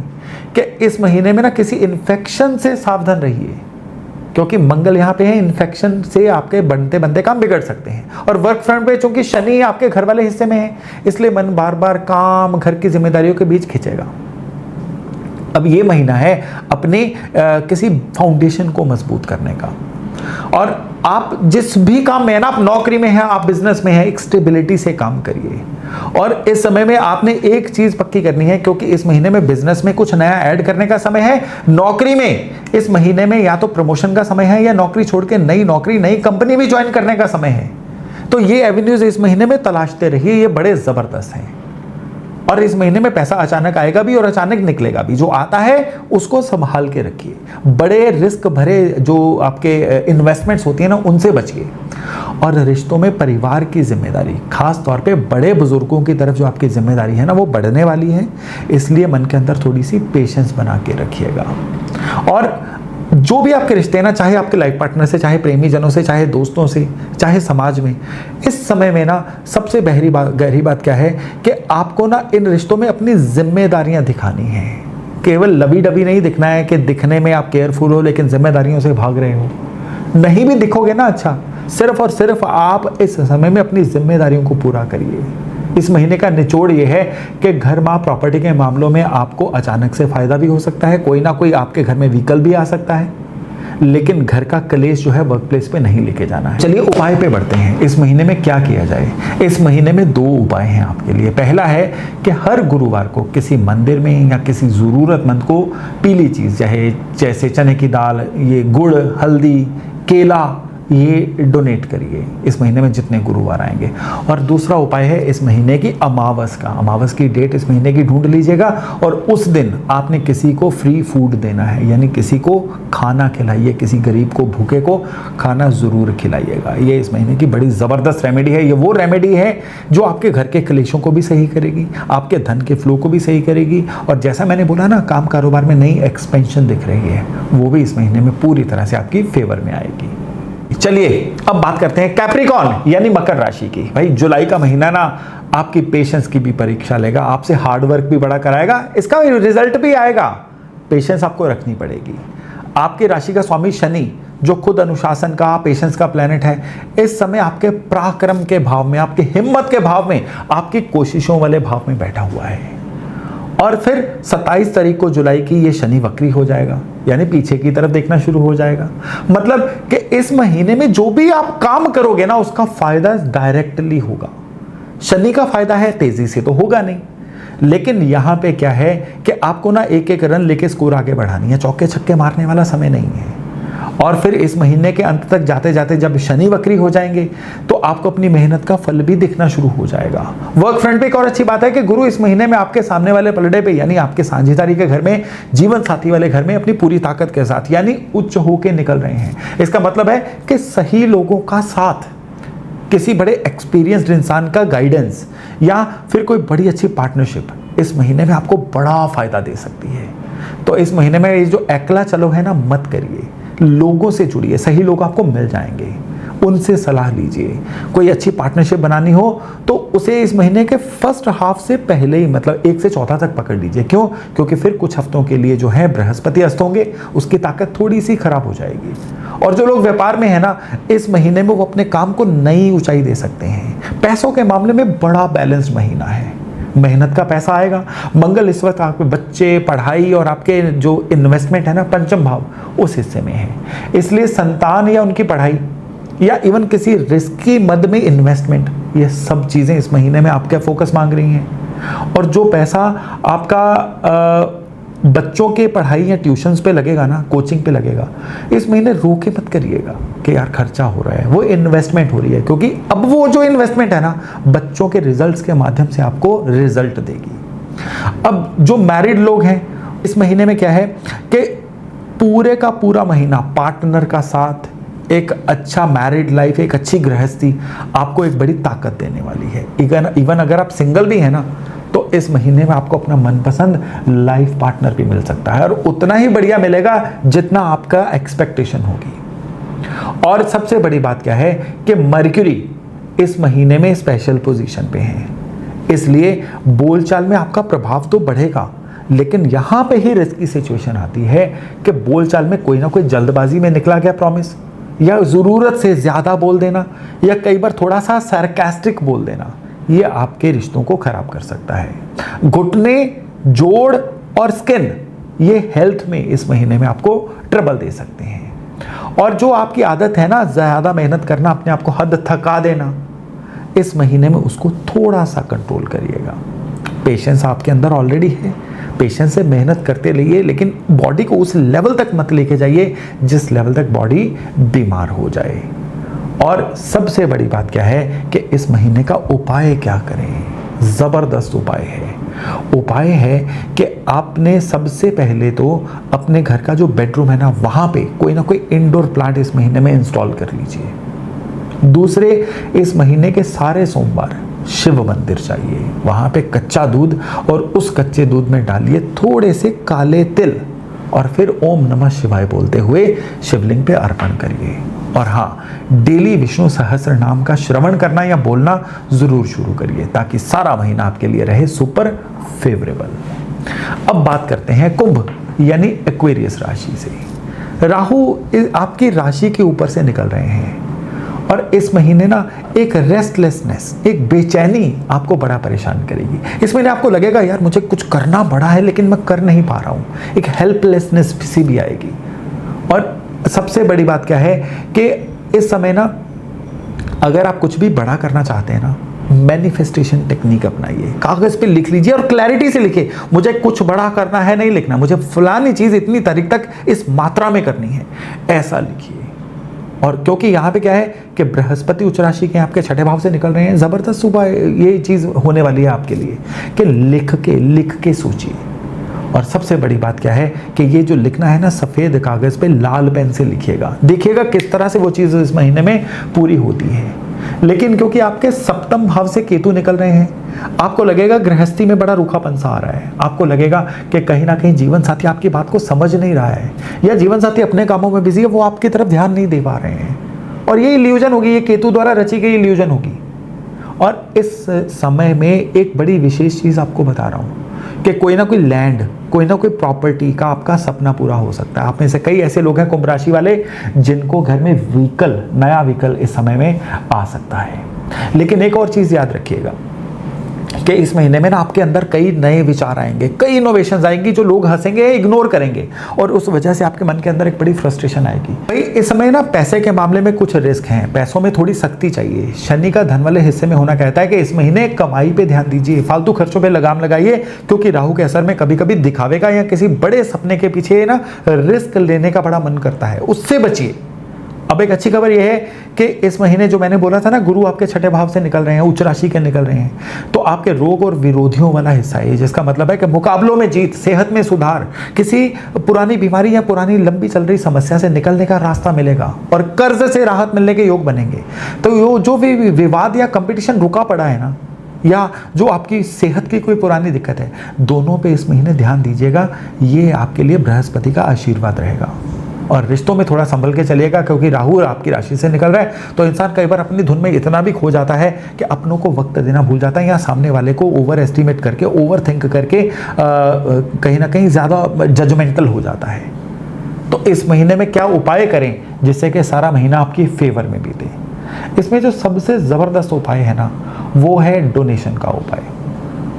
कि इस महीने में ना किसी इन्फेक्शन से सावधान रहिए, क्योंकि मंगल यहाँ पे है, इन्फेक्शन से आपके बनते बनते काम बिगड़ सकते हैं। और वर्क फ्रंट पे चूंकि शनि आपके घर वाले हिस्से में है, इसलिए मन बार बार काम घर की जिम्मेदारियों के बीच खिंचेगा। अब ये महीना है अपने किसी फाउंडेशन को मजबूत करने का। और आप जिस भी काम में है ना, आप नौकरी में हैं, आप बिजनेस में हैं, एक स्टेबिलिटी से काम करिए। और इस समय में आपने एक चीज पक्की करनी है, क्योंकि इस महीने में बिजनेस में कुछ नया ऐड करने का समय है। नौकरी में इस महीने में या तो प्रमोशन का समय है, या नौकरी छोड़ के नई नौकरी नई कंपनी भी ज्वाइन करने का समय है। तो ये एवेन्यूज इस महीने में तलाशते रहिए, ये बड़े जबरदस्त हैं। और इस महीने में पैसा अचानक आएगा भी और अचानक निकलेगा भी। जो आता है उसको संभाल के रखिए। बड़े रिस्क भरे जो आपके इन्वेस्टमेंट्स होती है ना, उनसे बचिए। और रिश्तों में परिवार की जिम्मेदारी, खास तौर पे बड़े बुजुर्गों की तरफ जो आपकी जिम्मेदारी है ना, वो बढ़ने वाली है। इसलिए मन के अंदर थोड़ी सी पेशेंस बना के रखिएगा। और जो भी आपके रिश्ते हैं ना, चाहे आपके लाइफ पार्टनर से, चाहे प्रेमी जनों से, चाहे दोस्तों से, चाहे समाज में, इस समय में ना सबसे गहरी बात क्या है कि आपको ना इन रिश्तों में अपनी जिम्मेदारियां दिखानी है। केवल लवी डबी नहीं दिखना है कि दिखने में आप केयरफुल हो लेकिन जिम्मेदारियों से भाग रहे हो। नहीं भी दिखोगे ना अच्छा, सिर्फ और सिर्फ आप इस समय में अपनी जिम्मेदारियों को पूरा करिए। इस महीने का निचोड़ ये है कि घर मां प्रॉपर्टी के मामलों में आपको अचानक से फायदा भी हो सकता है। कोई ना कोई आपके घर में व्हीकल भी आ सकता है, लेकिन घर का कलेश जो है वर्क प्लेस पे नहीं लेके जाना है। चलिए उपाय पे बढ़ते हैं। इस महीने में क्या किया जाए? इस महीने में 2 उपाय हैं आपके लिए। पहला है कि हर गुरुवार को किसी मंदिर में या किसी जरूरतमंद को पीली चीज, जैसे चने की दाल, ये गुड़, हल्दी, केला, ये डोनेट करिए इस महीने में जितने गुरुवार आएंगे। और दूसरा उपाय है इस महीने की अमावस का। अमावस की डेट इस महीने की ढूंढ लीजिएगा और उस दिन आपने किसी को फ्री फूड देना है, यानी किसी को खाना खिलाइए, किसी गरीब को, भूखे को खाना जरूर खिलाइएगा। ये इस महीने की बड़ी जबरदस्त रेमेडी है। ये वो रेमेडी है जो आपके घर के कलेशों को भी सही करेगी, आपके धन के फ्लो को भी सही करेगी। और जैसा मैंने बोला ना, काम कारोबार में नई एक्सपेंशन दिख रही है, वो भी इस महीने में पूरी तरह से आपकी फेवर में आएगी। चलिए अब बात करते हैं कैप्रिकॉर्न यानी मकर राशि की। भाई जुलाई का महीना ना आपकी पेशेंस की भी परीक्षा लेगा, आपसे हार्डवर्क भी बड़ा कराएगा, इसका रिजल्ट भी आएगा। पेशेंस आपको रखनी पड़ेगी। आपकी राशि का स्वामी शनि, जो खुद अनुशासन का, पेशेंस का प्लैनेट है, इस समय आपके पराक्रम के भाव में, आपकी हिम्मत के भाव में, आपकी कोशिशों वाले भाव में बैठा हुआ है। और फिर 27 तारीख को जुलाई की ये शनि वक्री हो जाएगा, यानी पीछे की तरफ देखना शुरू हो जाएगा। मतलब कि इस महीने में जो भी आप काम करोगे ना, उसका फायदा डायरेक्टली होगा। शनि का फायदा है, तेजी से तो होगा नहीं, लेकिन यहां पे क्या है कि आपको ना एक एक रन लेके स्कोर आगे बढ़ानी है। चौके छक्के मारने वाला समय नहीं है। और फिर इस महीने के अंत तक जाते जाते जब शनि वक्री हो जाएंगे तो आपको अपनी मेहनत का फल भी दिखना शुरू हो जाएगा। वर्क फ्रंट पे एक और अच्छी बात है कि गुरु इस महीने में आपके सामने वाले पलड़े पे, यानी आपके साझेदारी के घर में, जीवन साथी वाले घर में अपनी पूरी ताकत के साथ, यानी उच्च होके निकल रहे हैं। इसका मतलब है कि सही लोगों का साथ, किसी बड़े एक्सपीरियंस्ड इंसान का गाइडेंस, या फिर कोई बड़ी अच्छी पार्टनरशिप इस महीने में आपको बड़ा फायदा दे सकती है। तो इस महीने में ये जो अकेला चलो है ना, मत करिए। लोगों से जुड़िए, सही लोग आपको मिल जाएंगे, उनसे सलाह लीजिए। कोई अच्छी पार्टनरशिप बनानी हो तो उसे इस महीने के फर्स्ट हाफ से पहले ही, मतलब 1 से 14 तक पकड़ लीजिए। क्यों? क्योंकि फिर कुछ हफ्तों के लिए जो है बृहस्पति अस्त होंगे, उसकी ताकत थोड़ी सी खराब हो जाएगी। और जो लोग व्यापार में है ना, इस महीने में वो अपने काम को नई ऊंचाई दे सकते हैं। पैसों के मामले में बड़ा बैलेंस्ड महीना है, मेहनत का पैसा आएगा। मंगल इस वक्त आपके बच्चे, पढ़ाई और आपके जो इन्वेस्टमेंट है ना, पंचम भाव, उस हिस्से में है। इसलिए संतान या उनकी पढ़ाई या इवन किसी रिस्की मद में इन्वेस्टमेंट, ये सब चीज़ें इस महीने में आपका फोकस मांग रही हैं। और जो पैसा आपका बच्चों के पढ़ाई या ट्यूशन्स पे लगेगा ना, कोचिंग पे लगेगा, इस महीने रोके मत करिएगा कि यार खर्चा हो रहा है, वो इन्वेस्टमेंट हो रही है। क्योंकि अब वो जो इन्वेस्टमेंट है ना, बच्चों के रिजल्ट्स के माध्यम से आपको रिजल्ट देगी। अब जो मैरिड लोग हैं, इस महीने में क्या है कि पूरे का पूरा महीना पार्टनर का साथ, एक अच्छा मैरिड लाइफ, एक अच्छी गृहस्थी आपको एक बड़ी ताकत देने वाली है। इवन अगर आप सिंगल भी है ना, तो इस महीने में आपको अपना मनपसंद लाइफ पार्टनर भी मिल सकता है, और उतना ही बढ़िया मिलेगा जितना आपका एक्सपेक्टेशन होगी। और सबसे बड़ी बात क्या है कि मर्क्यूरी इस महीने में स्पेशल पोजीशन पे है, इसलिए बोलचाल में आपका प्रभाव तो बढ़ेगा, लेकिन यहां पे ही रिस्की सिचुएशन आती है कि बोलचाल में कोई ना कोई जल्दबाजी में निकला गया प्रॉमिस, या ज़रूरत से ज़्यादा बोल देना, या कई बार थोड़ा सा सार्कास्टिक बोल देना, ये आपके रिश्तों को खराब कर सकता है। घुटने, जोड़ और स्किन, ये हेल्थ में इस महीने में आपको ट्रबल दे सकते हैं। और जो आपकी आदत है ना ज़्यादा मेहनत करना, अपने आप को हद थका देना, इस महीने में उसको थोड़ा सा कंट्रोल करिएगा। पेशेंस आपके अंदर ऑलरेडी है, पेशेंस से मेहनत करते रहिए, लेकिन बॉडी को उस लेवल तक मत लेके जाइए जिस लेवल तक बॉडी बीमार हो जाए। और सबसे बड़ी बात क्या है कि इस महीने का उपाय क्या करें। ज़बरदस्त उपाय है। उपाय है कि आपने सबसे पहले तो अपने घर का जो बेडरूम है ना, वहाँ पे कोई ना कोई इंडोर प्लांट इस महीने में इंस्टॉल कर लीजिए। दूसरे, इस महीने के सारे सोमवार शिव मंदिर चाहिए, वहाँ पे कच्चा दूध और उस कच्चे दूध में डालिए थोड़े से काले तिल और फिर ओम नमः शिवाय बोलते हुए शिवलिंग पे अर्पण करिए। और हाँ, डेली विष्णु सहस्त्र नाम का श्रवण करना या बोलना जरूर शुरू करिए ताकि सारा महीना आपके लिए रहे सुपर फेवरेबल। अब बात करते हैं कुंभ यानी एक्वेरियस राशि से। राहु आपकी राशि के ऊपर से निकल रहे हैं और इस महीने ना एक रेस्टलेसनेस, एक बेचैनी आपको बड़ा परेशान करेगी। इस महीने आपको लगेगा यार मुझे कुछ करना बड़ा है लेकिन मैं कर नहीं पा रहा हूँ, एक हेल्पलेसनेस सी भी आएगी। और सबसे बड़ी बात क्या है कि इस समय ना अगर आप कुछ भी बड़ा करना चाहते हैं ना, मैनिफेस्टेशन टेक्निक अपनाइए। कागज पे लिख लीजिए और क्लैरिटी से लिखिए, मुझे कुछ बड़ा करना है, नहीं लिखना मुझे फलानी चीज इतनी तारीख तक इस मात्रा में करनी है, ऐसा लिखिए। और क्योंकि यहाँ पे क्या है कि बृहस्पति उच्च राशि के आपके छठे भाव से निकल रहे हैं, जबरदस्त सुबह ये चीज होने वाली है आपके लिए कि लिख के सोचिए। और सबसे बड़ी बात क्या है कि ये जो लिखना है ना, सफेद कागज पे लाल पेन से लिखिएगा, देखिएगा किस तरह से वो चीज इस महीने में पूरी होती है। लेकिन क्योंकि आपके सप्तम भाव से केतु निकल रहे हैं, आपको लगेगा गृहस्थी में बड़ा रूखापन सा आ रहा है, आपको लगेगा कि कहीं ना कहीं जीवन साथी आपकी बात को समझ नहीं रहा है, या जीवन साथी अपने कामों में बिजी है, वो आपकी तरफ ध्यान नहीं दे पा रहे हैं। और ये इल्यूजन होगी, ये केतु द्वारा रची गई इल्यूजन होगी। और इस समय में एक बड़ी विशेष चीज आपको बता रहा हूं कि कोई ना कोई लैंड, कोई ना कोई प्रॉपर्टी का आपका सपना पूरा हो सकता है। आप में से कई ऐसे लोग हैं कुंभ राशि वाले जिनको घर में व्हीकल, नया व्हीकल इस समय में आ सकता है। लेकिन एक और चीज याद रखिएगा कि इस महीने में ना आपके अंदर कई नए विचार आएंगे, कई इनोवेशंस आएंगी जो लोग हंसेंगे, इग्नोर करेंगे, और उस वजह से आपके मन के अंदर एक बड़ी फ्रस्ट्रेशन आएगी। भाई इस समय ना पैसे के मामले में कुछ रिस्क हैं, पैसों में थोड़ी सख्ती चाहिए। शनि का धन वाले हिस्से में होना कहता है कि इस महीने कमाई पे ध्यान दीजिए, फालतू खर्चों पे लगाम लगाइए, क्योंकि राहु के असर में कभी कभी दिखावे का या किसी बड़े सपने के पीछे ना रिस्क लेने का बड़ा मन करता है, उससे बचिए। अब एक अच्छी खबर यह है कि इस महीने जो मैंने बोला था ना, गुरु आपके छठे भाव से निकल रहे हैं, उच्च राशि के निकल रहे हैं, तो आपके रोग और विरोधियों वाला हिस्सा है, जिसका मतलब है कि मुकाबलों में जीत, सेहत में सुधार, किसी पुरानी बीमारी या पुरानी लंबी चल रही समस्या से निकलने का रास्ता मिलेगा और कर्ज से राहत मिलने के योग बनेंगे। तो जो भी विवाद या कंपटीशन रुका पड़ा है ना, या जो आपकी सेहत की कोई पुरानी दिक्कत है, दोनों पे इस महीने ध्यान दीजिएगा। ये आपके लिए बृहस्पति का आशीर्वाद रहेगा। और रिश्तों में थोड़ा संभल के चलिएगा, क्योंकि राहु आपकी राशि से निकल रहा है, तो इंसान कई बार अपनी धुन में इतना भी खो जाता है कि अपनों को वक्त देना भूल जाता है, या सामने वाले को ओवर एस्टिमेट करके, ओवर थिंक करके कहीं ना कहीं ज़्यादा जजमेंटल हो जाता है। तो इस महीने में क्या उपाय करें जिससे कि सारा महीना आपकी फेवर में बीते। इसमें जो सबसे ज़बरदस्त उपाय है ना, वो है डोनेशन का उपाय।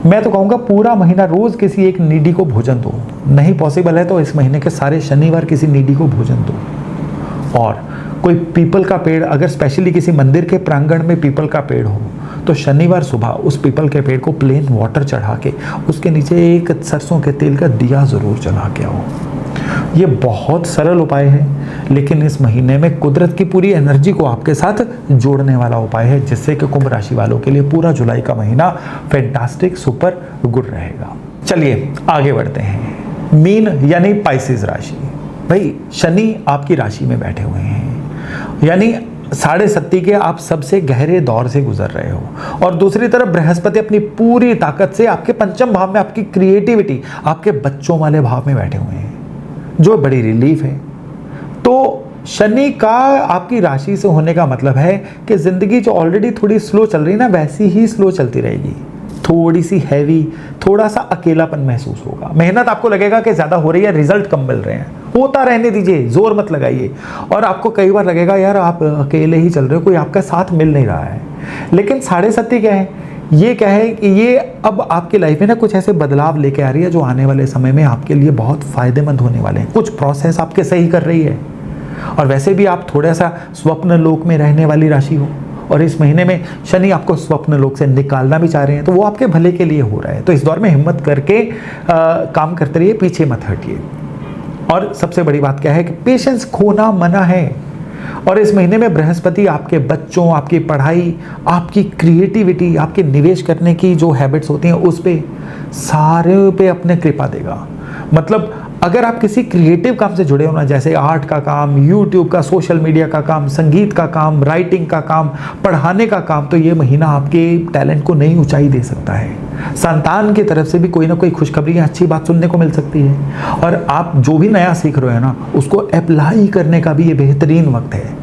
मैं तो कहूँगा पूरा महीना रोज किसी एक नीडी को भोजन दो, नहीं पॉसिबल है तो इस महीने के सारे शनिवार किसी नीडी को भोजन दो। और कोई पीपल का पेड़, अगर स्पेशली किसी मंदिर के प्रांगण में पीपल का पेड़ हो, तो शनिवार सुबह उस पीपल के पेड़ को प्लेन वाटर चढ़ा के उसके नीचे एक सरसों के तेल का दिया जरूर जला के आओ। ये बहुत सरल उपाय है, लेकिन इस महीने में कुदरत की पूरी एनर्जी को आपके साथ जोड़ने वाला उपाय है, जिससे कि कुंभ राशि वालों के लिए पूरा जुलाई का महीना फैंटास्टिक सुपर गुड रहेगा। चलिए आगे बढ़ते हैं। मीन यानी पाइसेस राशि। भाई शनि आपकी राशि में बैठे हुए हैं, यानी 7.5 के आप सबसे गहरे दौर से गुजर रहे हो, और दूसरी तरफ बृहस्पति अपनी पूरी ताकत से आपके पंचम भाव में, आपकी क्रिएटिविटी, आपके बच्चों वाले भाव में बैठे हुए हैं, जो बड़ी रिलीफ है। तो शनि का आपकी राशि से होने का मतलब है कि जिंदगी जो ऑलरेडी थोड़ी स्लो चल रही है ना, वैसी ही स्लो चलती रहेगी, थोड़ी सी हैवी, थोड़ा सा अकेलापन महसूस होगा। मेहनत आपको लगेगा कि ज़्यादा हो रही है, रिजल्ट कम मिल रहे हैं, होता रहने दीजिए, जोर मत लगाइए। और आपको कई बार लगेगा यार आप अकेले ही चल रहे हो, कोई आपका साथ मिल नहीं रहा है। लेकिन 7.5 क्या है, ये क्या है कि ये अब आपकी लाइफ में ना कुछ ऐसे बदलाव लेके आ रही है जो आने वाले समय में आपके लिए बहुत फायदेमंद होने वाले हैं। कुछ प्रोसेस आपके सही कर रही है। और वैसे भी आप थोड़ा सा स्वप्न लोक में रहने वाली राशि हो, और इस महीने में शनि आपको स्वप्न लोक से निकालना भी चाह रहे हैं, तो वो आपके भले के लिए हो रहा है। तो इस दौर में हिम्मत करके काम करते रहिए, पीछे मत हटिए। और सबसे बड़ी बात क्या है कि पेशेंस खोना मना है। और इस महीने में बृहस्पति आपके बच्चों, आपकी पढ़ाई, आपकी क्रिएटिविटी, आपके निवेश करने की जो हैबिट्स होती हैं उस पे सारे पे अपने कृपा देगा। मतलब अगर आप किसी क्रिएटिव काम से जुड़े हो ना, जैसे आर्ट का काम, यूट्यूब का, सोशल मीडिया का काम, संगीत का काम, राइटिंग का काम, पढ़ाने का काम, तो ये महीना आपके टैलेंट को नई ऊंचाई दे सकता है। संतान की तरफ से भी कोई ना कोई खुशखबरी, अच्छी बात सुनने को मिल सकती है। और आप जो भी नया सीख रहे हो ना, उसको अप्लाई करने का भी ये बेहतरीन वक्त है।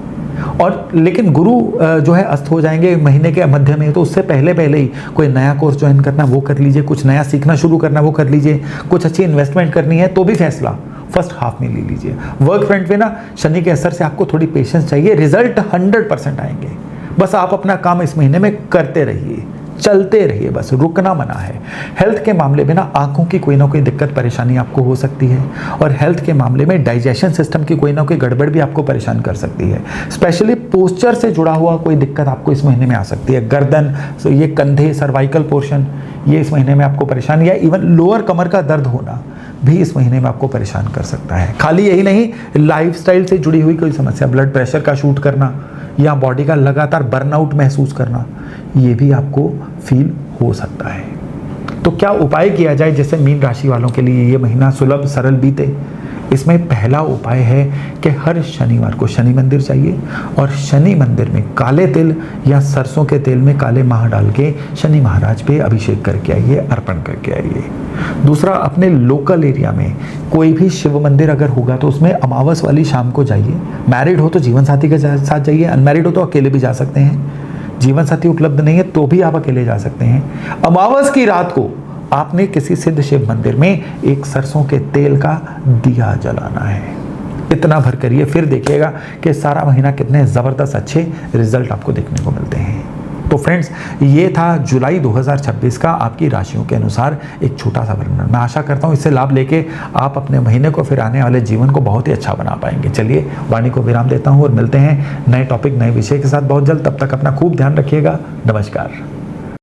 और लेकिन गुरु जो है अस्त हो जाएंगे महीने के मध्य में, तो उससे पहले ही कोई नया कोर्स ज्वाइन करना वो कर लीजिए, कुछ नया सीखना शुरू करना वो कर लीजिए, कुछ अच्छी इन्वेस्टमेंट करनी है तो भी फैसला फर्स्ट हाफ में ले लीजिए। वर्क फ्रंट पे ना शनि के असर से आपको थोड़ी पेशेंस चाहिए, रिजल्ट 100% आएंगे। बस आप अपना काम इस महीने में करते रहिए, चलते रहिए, बस रुकना मना है। हेल्थ के मामले में ना आंखों की कोई ना कोई दिक्कत परेशानी आपको हो सकती है, और हेल्थ के मामले में डाइजेशन सिस्टम की कोई ना कोई गड़बड़ भी आपको परेशान कर सकती है। स्पेशली पोस्चर से जुड़ा हुआ कोई दिक्कत आपको इस महीने में आ सकती है। गर्दन, ये कंधे, सर्वाइकल पोर्शन, ये इस महीने में आपको परेशान, या इवन लोअर कमर का दर्द होना भी इस महीने में आपको परेशान कर सकता है। खाली यही नहीं, लाइफस्टाइल से जुड़ी हुई कोई समस्या, ब्लड प्रेशर का शूट करना या बॉडी का लगातार बर्नआउट महसूस करना, ये भी आपको फील हो सकता है। तो क्या उपाय किया जाए जिससे मीन राशि वालों के लिए ये महीना सुलभ सरल बीते? इसमें पहला उपाय है कि हर शनिवार को शनि मंदिर जाइए, और शनि मंदिर में काले तिल या सरसों के तेल में काले माह डाल के शनि महाराज पे अभिषेक करके आइए, अर्पण करके आइए। दूसरा, अपने लोकल एरिया में कोई भी शिव मंदिर अगर होगा तो उसमें अमावस वाली शाम को जाइए। मैरिड हो तो जीवन साथी के साथ जाइए, अनमैरिड हो तो अकेले भी जा सकते हैं। जीवन साथी उपलब्ध नहीं है तो भी आप अकेले जा सकते हैं। अमावस की रात को आपने किसी सिद्ध शिव मंदिर में एक सरसों के तेल का दिया जलाना है। इतना भर करिए, फिर देखिएगा कि सारा महीना कितने ज़बरदस्त अच्छे रिजल्ट आपको देखने को मिलते हैं। तो फ्रेंड्स, ये था जुलाई 2026 का आपकी राशियों के अनुसार एक छोटा सा वर्णन। मैं आशा करता हूँ इससे लाभ लेके आप अपने महीने को, फिर आने वाले जीवन को बहुत ही अच्छा बना पाएंगे। चलिए वाणी को विराम देता हूँ और मिलते हैं नए टॉपिक, नए विषय के साथ बहुत जल्द। तब तक अपना खूब ध्यान रखिएगा। नमस्कार।